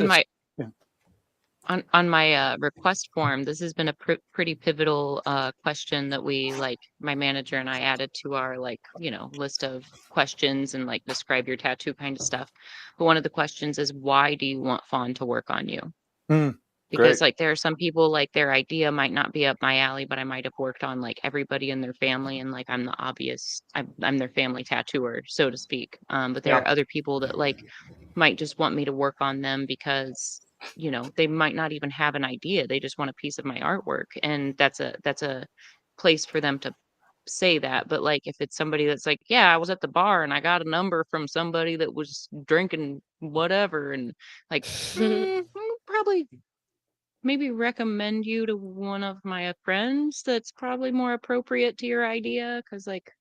Speaker 2: On my request form, this has been a pretty pivotal question that we, like, my manager and I added to our, like, you know, list of questions, and like describe your tattoo kind of stuff. But one of the questions is, why do you want Fawn to work on you? Because
Speaker 1: Great.
Speaker 2: like there are some people, like their idea might not be up my alley, but I might have worked on like everybody in their family, and like I'm their family tattooer, so to speak. But there
Speaker 1: Yeah.
Speaker 2: are other people that like might just want me to work on them because, you know, they might not even have an idea. They just want a piece of my artwork. And that's a place for them to say that. But like if it's somebody that's like, yeah, I was at the bar and I got a number from somebody that was drinking whatever, and like, probably maybe recommend you to one of my friends that's probably more appropriate to your idea. Because like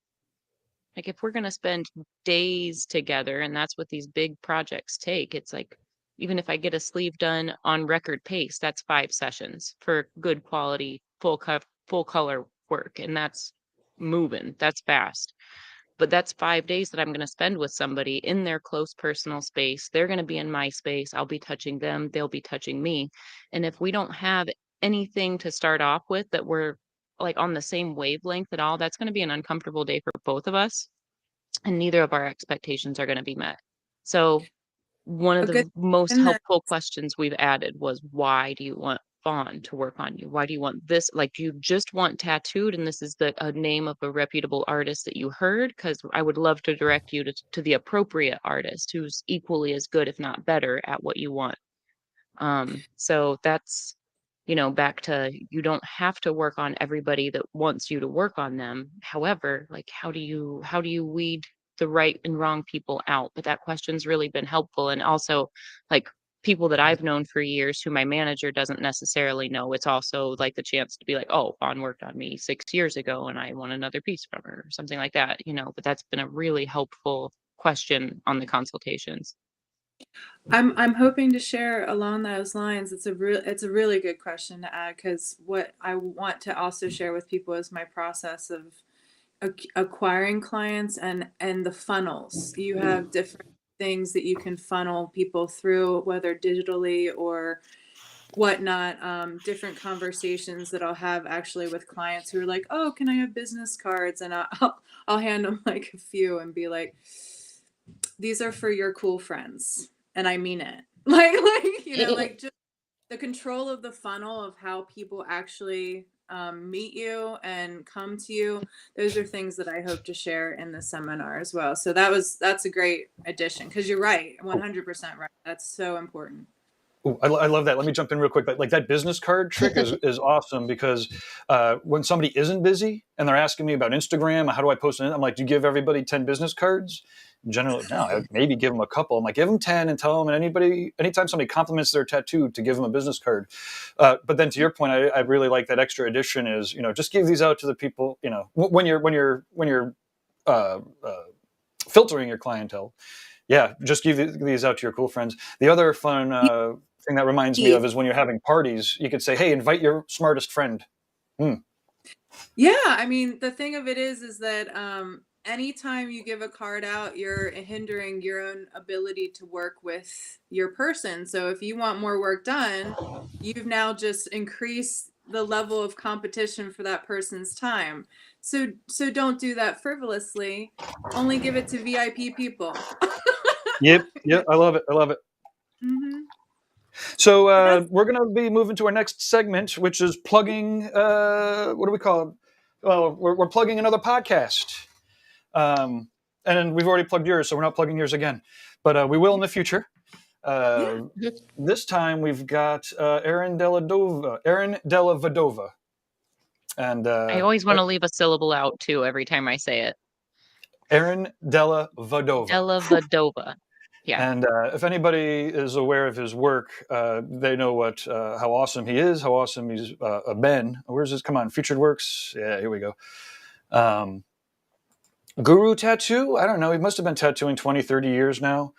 Speaker 2: if we're gonna spend days together, and that's what these big projects take, it's like, even if I get a sleeve done on record pace, that's 5 sessions for good quality, full color work, and that's moving, that's fast. But that's 5 days that I'm gonna spend with somebody in their close personal space. They're gonna be in my space, I'll be touching them, they'll be touching me. And if we don't have anything to start off with that we're, like, on the same wavelength at all, that's gonna be an uncomfortable day for both of us, and neither of our expectations are gonna be met. So one of
Speaker 4: A good
Speaker 2: the most
Speaker 4: question that
Speaker 2: helpful questions we've added was, why do you want Fawn to work on you? Why do you want this? Like, do you just want tattooed, and this is a name of a reputable artist that you heard? Because I would love to direct you to the appropriate artist who's equally as good, if not better, at what you want. So that's, you know, back to, you don't have to work on everybody that wants you to work on them. However, like, how do you weed the right and wrong people out? But that question's really been helpful. And also, like, people that I've known for years who my manager doesn't necessarily know, it's also like the chance to be like, oh, Fawn worked on me 6 years ago and I want another piece from her, or something like that, you know. But that's been a really helpful question on the consultations.
Speaker 4: I'm hoping to share along those lines. It's a really good question to add, because what I want to also share with people is my process of acquiring clients and the funnels. You have different things that you can funnel people through, whether digitally or whatnot, different conversations that I'll have actually with clients who are like, oh, can I have business cards? And I'll hand them like a few and be like, these are for your cool friends. And I mean it. Like, you know, like just the control of the funnel of how people actually meet you and come to you. Those are things that I hope to share in the seminar as well. So that's a great addition, because you're right, 100% right. That's so important.
Speaker 1: Ooh, I love that. Let me jump in real quick. Like that business card trick is awesome, because when somebody isn't busy and they're asking me about Instagram, how do I post it? I'm like, do you give everybody 10 business cards? Generally, no. I maybe give them a couple. I'm like, give them 10 and tell them. And anytime somebody compliments their tattoo, to give them a business card. But then to your point, I really like that extra addition is, just give these out to the people. When you're filtering your clientele. Yeah, just give these out to your cool friends. The other fun thing that reminds me of is when you're having parties, you could say, hey, invite your smartest friend.
Speaker 4: Yeah, I mean, the thing of it is that anytime you give a card out, you're hindering your own ability to work with your person. So if you want more work done, you've now just increased the level of competition for that person's time. So don't do that frivolously. Only give it to VIP people.
Speaker 1: Yep, I love it.
Speaker 4: Mm-hmm.
Speaker 1: So we're going to be moving to our next segment, which is plugging. What do we call it? Well, we're plugging another podcast. And we've already plugged yours, so we're not plugging yours again. But we will in the future. This time we've got Erin Della Vadova. And
Speaker 2: I always want to leave a syllable out too every time I say it.
Speaker 1: Erin Della Vadova.
Speaker 2: Della Vadova. Yeah.
Speaker 1: And if anybody is aware of his work, they know how awesome he is, how awesome he's been. Where's this? Come on, featured works. Yeah, here we go. Guru Tattoo. I don't know. He must have been tattooing 20, 30 years now.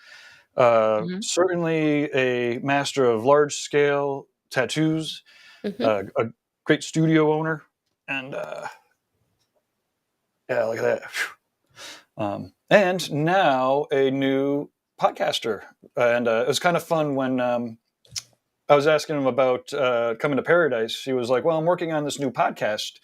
Speaker 1: Certainly a master of large scale tattoos. A great studio owner. And yeah, look at that. And now a new podcaster. And it was kind of fun when I was asking him about coming to Paradise. He was like, well, I'm working on this new podcast.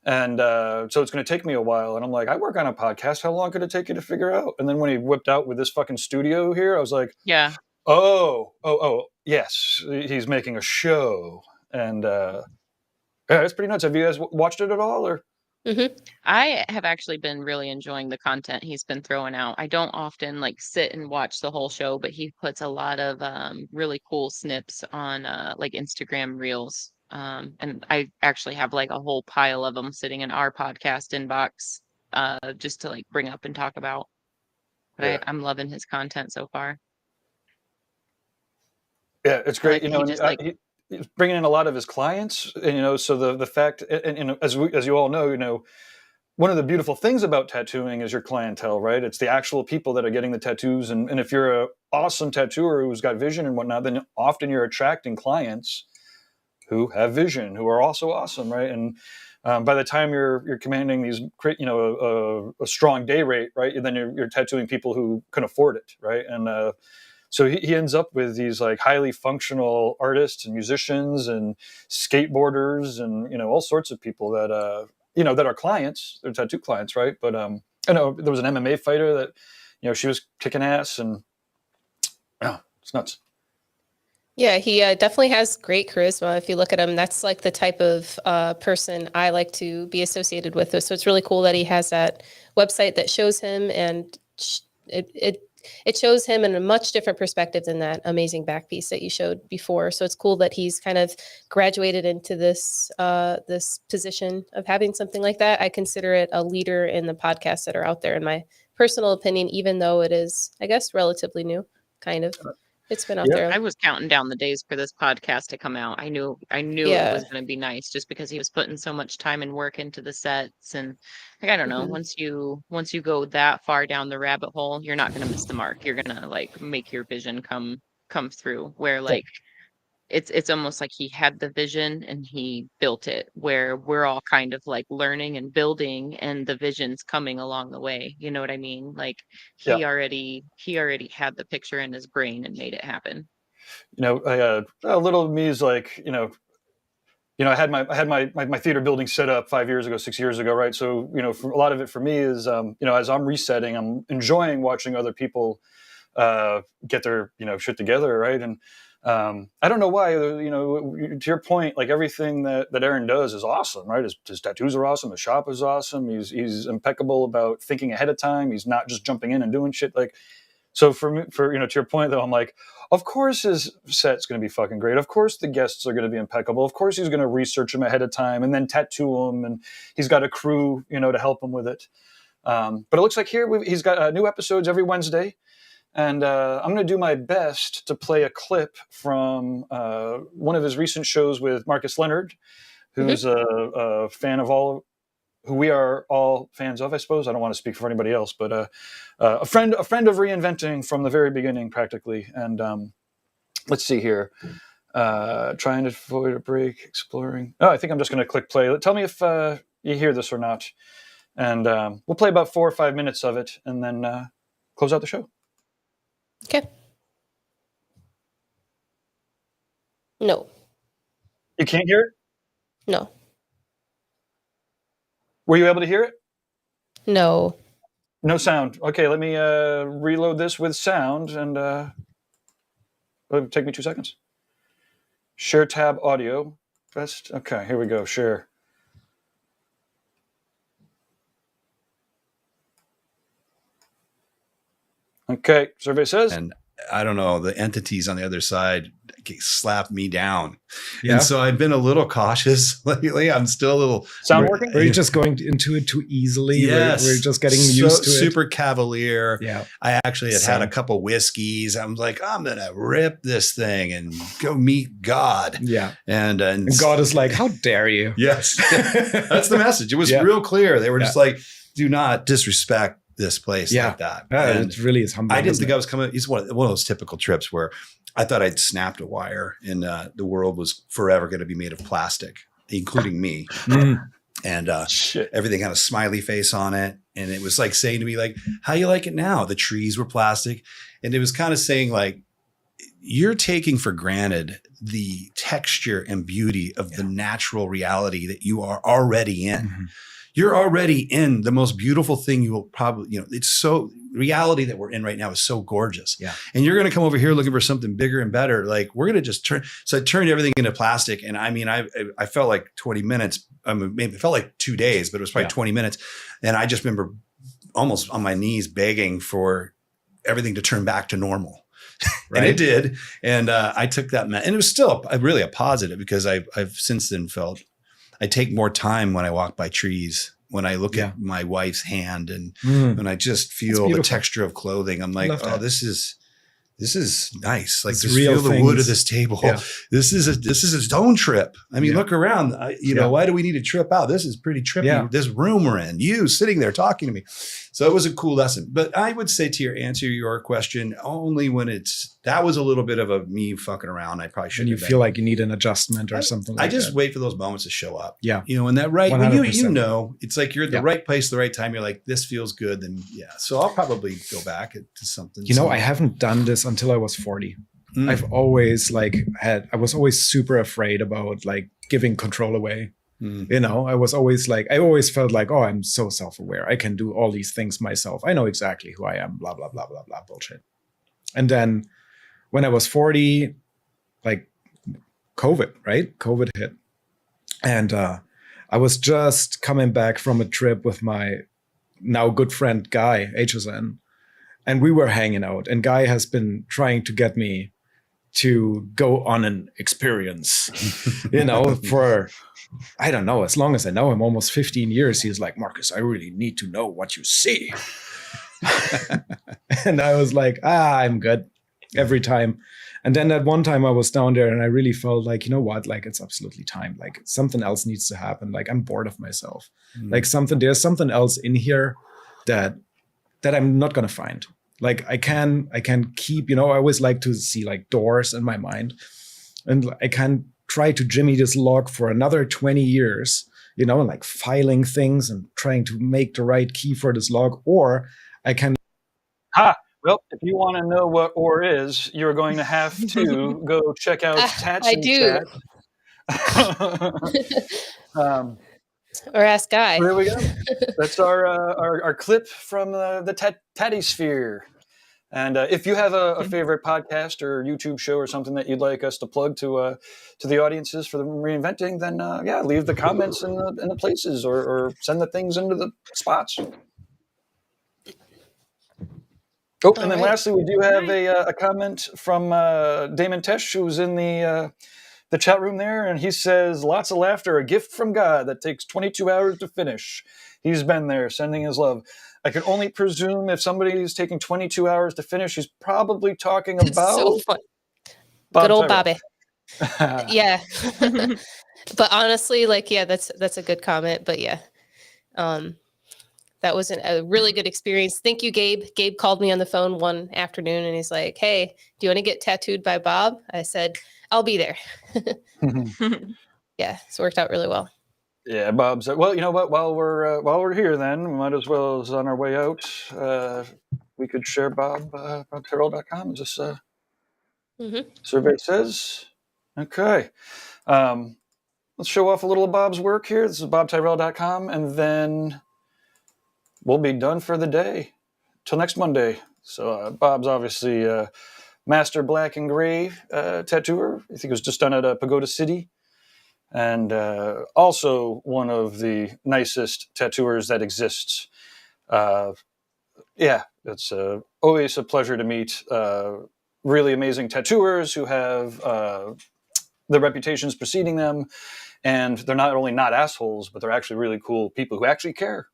Speaker 1: And so it's going to take me a while. And I'm like, I work on a podcast. How long could it take you to figure out? And then when he whipped out with this fucking studio here, I was like,
Speaker 2: yeah.
Speaker 1: Oh, yes. He's making a show. And yeah, it's pretty nuts. Have you guys watched it at all? Or?
Speaker 2: I have actually been really enjoying the content he's been throwing out. I don't often like sit and watch the whole show, but he puts a lot of really cool snips on like Instagram reels. And I actually have like a whole pile of them sitting in our podcast inbox just to like bring up and talk about. But I'm loving his content so far.
Speaker 1: Yeah, it's great.
Speaker 2: Like,
Speaker 1: he's bringing in a lot of his clients, and so the fact, and as you all know, one of the beautiful things about tattooing is your clientele, right? It's the actual people that are getting the tattoos, and if you're an awesome tattooer who's got vision and whatnot, then often you're attracting clients who have vision, who are also awesome, right? And by the time you're commanding these, a strong day rate, right? Then you're tattooing people who can afford it, right? And so he ends up with these like highly functional artists and musicians and skateboarders and all sorts of people that that are clients, they're tattoo clients, right? But I know there was an MMA fighter that she was kicking ass, and it's nuts.
Speaker 3: Yeah, he definitely has great charisma. If you look at him, that's like the type of person I like to be associated with. So it's really cool that he has that website that shows him, and it shows him in a much different perspective than that amazing back piece that you showed before. So it's cool that he's kind of graduated into this this position of having something like that. I consider it a leader in the podcasts that are out there, in my personal opinion, even though it is, I guess, relatively new, kind of. It's been out there.
Speaker 2: I was counting down the days for this podcast to come out. I knew it was going to be nice, just because he was putting so much time and work into the sets. And like, I don't know, once you go that far down the rabbit hole, you're not going to miss the mark. You're going to like make your vision come through, where like it's almost like he had the vision and he built it, where we're all kind of like learning and building, and the vision's coming along the way. You know what I mean? Like he already had the picture in his brain and made it happen.
Speaker 1: a little of me is like, I had my theater building set up 5 years ago, 6 years ago, right? So, for a lot of it for me is, as I'm resetting, I'm enjoying watching other people get their, shit together, right? And I don't know why, to your point, like everything that Aaron does is awesome, right? His tattoos are awesome. His shop is awesome. He's impeccable about thinking ahead of time. He's not just jumping in and doing shit. Like, so for me, to your point though, I'm like, of course his set's going to be fucking great. Of course the guests are going to be impeccable. Of course he's going to research them ahead of time and then tattoo them, and he's got a crew, to help him with it. But it looks like here he's got new episodes every Wednesday. And I'm going to do my best to play a clip from one of his recent shows with Marcus Leonard, who's a fan of all, who we are all fans of, I suppose. I don't want to speak for anybody else, but a friend of Reinventing from the very beginning, practically. And let's see here. Trying to avoid a break, exploring. Oh, I think I'm just going to click play. Tell me if you hear this or not. And we'll play about 4 or 5 minutes of it and then close out the show.
Speaker 3: Okay. No.
Speaker 1: You can't hear it?
Speaker 3: No.
Speaker 1: Were you able to hear it?
Speaker 3: No.
Speaker 1: No sound. Okay, let me reload this with sound, and it'll take me 2 seconds. Share tab audio. Best. Okay, here we go. Share. Okay, survey says.
Speaker 5: And I don't know, the entities on the other side slap me down.
Speaker 6: Yeah.
Speaker 5: And so I've been a little cautious lately. I'm still a little
Speaker 1: Sound working?
Speaker 6: We're just going into it too easily.
Speaker 5: Yes.
Speaker 6: We're just getting used to it.
Speaker 5: Super cavalier.
Speaker 6: Yeah.
Speaker 5: I actually had a couple whiskeys. I'm like, I'm going to rip this thing and go meet God.
Speaker 6: Yeah.
Speaker 5: And
Speaker 6: God is like, how dare you?
Speaker 5: Yes. That's the message. It was real clear. They were just like, do not disrespect this place like that.
Speaker 6: It really is humbling.
Speaker 5: I didn't think I was coming. It's one of those typical trips where I thought I'd snapped a wire and the world was forever going to be made of plastic, including me. And everything had a smiley face on it. And it was like saying to me, like, how you like it now? The trees were plastic. And it was kind of saying like, you're taking for granted the texture and beauty of the natural reality that you are already in. Mm-hmm. You're already in the most beautiful thing you will probably, it's so reality that we're in right now is so gorgeous. Yeah. And you're going to come over here looking for something bigger and better. Like we're going to just turn. So I turned everything into plastic. And I mean, I felt like 20 minutes. I mean, maybe it felt like 2 days, but it was probably 20 minutes. And I just remember almost on my knees begging for everything to turn back to normal. Right. And it did. And I took that, and it was still really a positive because I've since then felt I take more time when I walk by trees, when I look at my wife's hand and when I just feel the texture of clothing. I'm like, oh, this is nice. Like just feel the wood of this table. Yeah. This is a stone trip. I mean, look around. Why do we need to trip out? This is pretty trippy. Yeah. This room we're in, you sitting there talking to me. So it was a cool lesson. But I would say to answer your question, only when that was a little bit of a me fucking around. I probably shouldn't.
Speaker 6: And you feel like you need an adjustment or something like that.
Speaker 5: I just wait for those moments to show up.
Speaker 6: Yeah.
Speaker 5: And that right, when it's like you're at the right place, the right time. You're like, this feels good. Then so I'll probably go back to something.
Speaker 6: I haven't done this until I was 40. I've always I was always super afraid about like giving control away. I was always like, I always felt like, oh, I'm so self-aware. I can do all these things myself. I know exactly who I am, blah, blah, blah, blah, blah, bullshit. And then when I was 40, like COVID, right? COVID hit. And I was just coming back from a trip with my now good friend, Guy, HSN. And we were hanging out. And Guy has been trying to get me to go on an experience, for, I don't know, as long as I know him, almost 15 years. He's like, Marcus, I really need to know what you see. And I was like, I'm good every time. And then that one time I was down there and I really felt like, you know what, like it's absolutely time. Like something else needs to happen. Like I'm bored of myself. Like there's something else in here that I'm not going to find. Like I can keep, I always like to see like doors in my mind, and I can try to jimmy this lock for another 20 years, and like filing things and trying to make the right key for this lock, or I can.
Speaker 1: Well, if you want to know what ore is, you're going to have to go check out
Speaker 3: I do.
Speaker 1: um,
Speaker 3: Or ask Guy.
Speaker 1: there we go. That's our clip from the Tatty Sphere. And if you have a favorite podcast or YouTube show or something that you'd like us to plug to the audiences for the reinventing, then leave the comments in the places or send the things into the spots. Oh, and then lastly, we do have a comment from Damon Tesh, who's in the chat room there, and he says, "Lots of laughter, a gift from God that takes 22 hours to finish." He's been there, sending his love. I can only presume if somebody's taking 22 hours to finish, he's probably talking about
Speaker 3: so fun.
Speaker 1: Bob
Speaker 3: Good old
Speaker 1: Tyrell.
Speaker 3: Bobby. Yeah. But honestly, that's a good comment. But yeah, that was a really good experience. Thank you, Gabe. Gabe called me on the phone one afternoon and he's like, "Hey, do you want to get tattooed by Bob?" I said, "I'll be there." Yeah, it's worked out really well.
Speaker 1: Yeah, Bob said, "Well, you know what? While we're here, then we might as well, as on our way out, we could share BobTyrell.com. As this survey says. Okay, let's show off a little of Bob's work here. This is BobTyrell.com, and then we'll be done for the day till next Monday. So Bob's obviously master black and gray tattooer. I think it was just done at Pagoda City. And also one of the nicest tattooers that exists. It's always a pleasure to meet really amazing tattooers who have the reputations preceding them, and they're not only not assholes, but they're actually really cool people who actually care.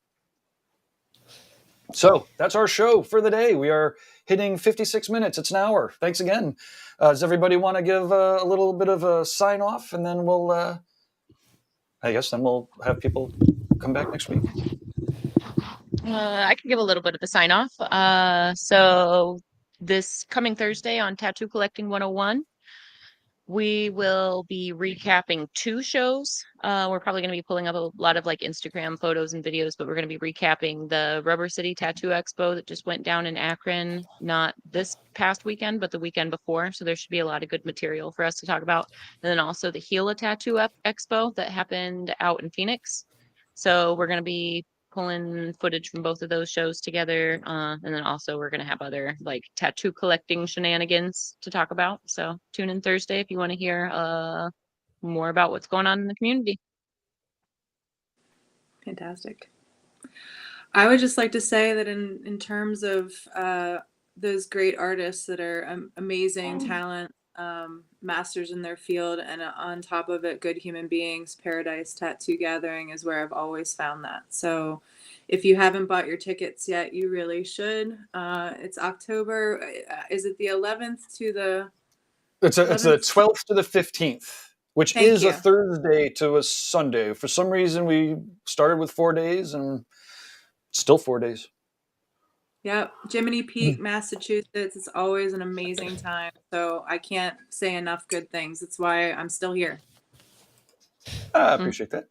Speaker 1: So that's our show for the day. We are hitting 56 minutes. It's an hour. Thanks again. Does everybody want to give a little bit of a sign off, and then we'll have people come back next week.
Speaker 2: I can give a little bit of a sign off. So this coming Thursday on Tattoo Collecting 101, we will be recapping 2 shows. We're probably going to be pulling up a lot of Instagram photos and videos, but we're going to be recapping the Rubber City Tattoo Expo that just went down in Akron, not this past weekend, but the weekend before. So there should be a lot of good material for us to talk about. And then also the Gila Tattoo Expo that happened out in Phoenix. So we're going to be pulling footage from both of those shows together. And then also we're going to have other tattoo collecting shenanigans to talk about. So tune in Thursday if you want to hear more about what's going on in the community.
Speaker 4: Fantastic. I would just like to say that in terms of those great artists that are amazing talent, masters in their field, and on top of it, good human beings, Paradise Tattoo Gathering is where I've always found that. So if you haven't bought your tickets yet, you really should. It's October. Is it the 11th to the...
Speaker 1: It's the 12th to the 15th, which is a Thursday to a Sunday. For some reason, we started with 4 days, and still 4 days.
Speaker 4: Yep. Jiminy Peak, Massachusetts. It's always an amazing time. So I can't say enough good things. That's why I'm still here.
Speaker 1: I appreciate that.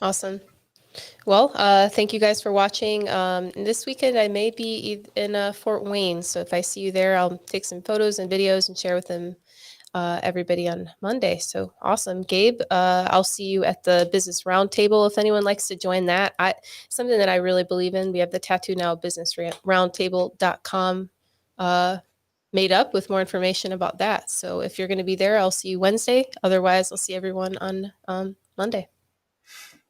Speaker 3: Awesome. Well, thank you guys for watching. This weekend, I may be in Fort Wayne. So if I see you there, I'll take some photos and videos and share with them. Everybody on Monday. So awesome. Gabe, I'll see you at the business roundtable if anyone likes to join that. Something that I really believe in. We have the Tattoo Now business roundtable.com made up with more information about that. So if you're going to be there, I'll see you Wednesday. Otherwise, I'll see everyone on Monday.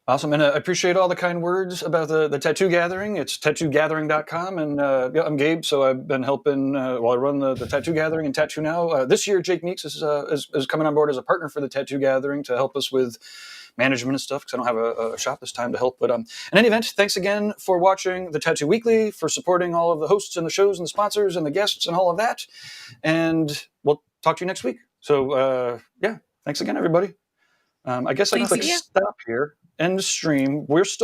Speaker 1: Awesome. And I appreciate all the kind words about the tattoo gathering. It's tattoogathering.com. And I'm Gabe. So I've been helping while I run the Tattoo Gathering and Tattoo Now. This year, Jake Meeks is coming on board as a partner for the Tattoo Gathering to help us with management and stuff, because I don't have a shop this time to help. But in any event, thanks again for watching the Tattoo Weekly, for supporting all of the hosts and the shows and the sponsors and the guests and all of that. And we'll talk to you next week. So, thanks again, everybody. I guess I can click stop here. End stream. We're still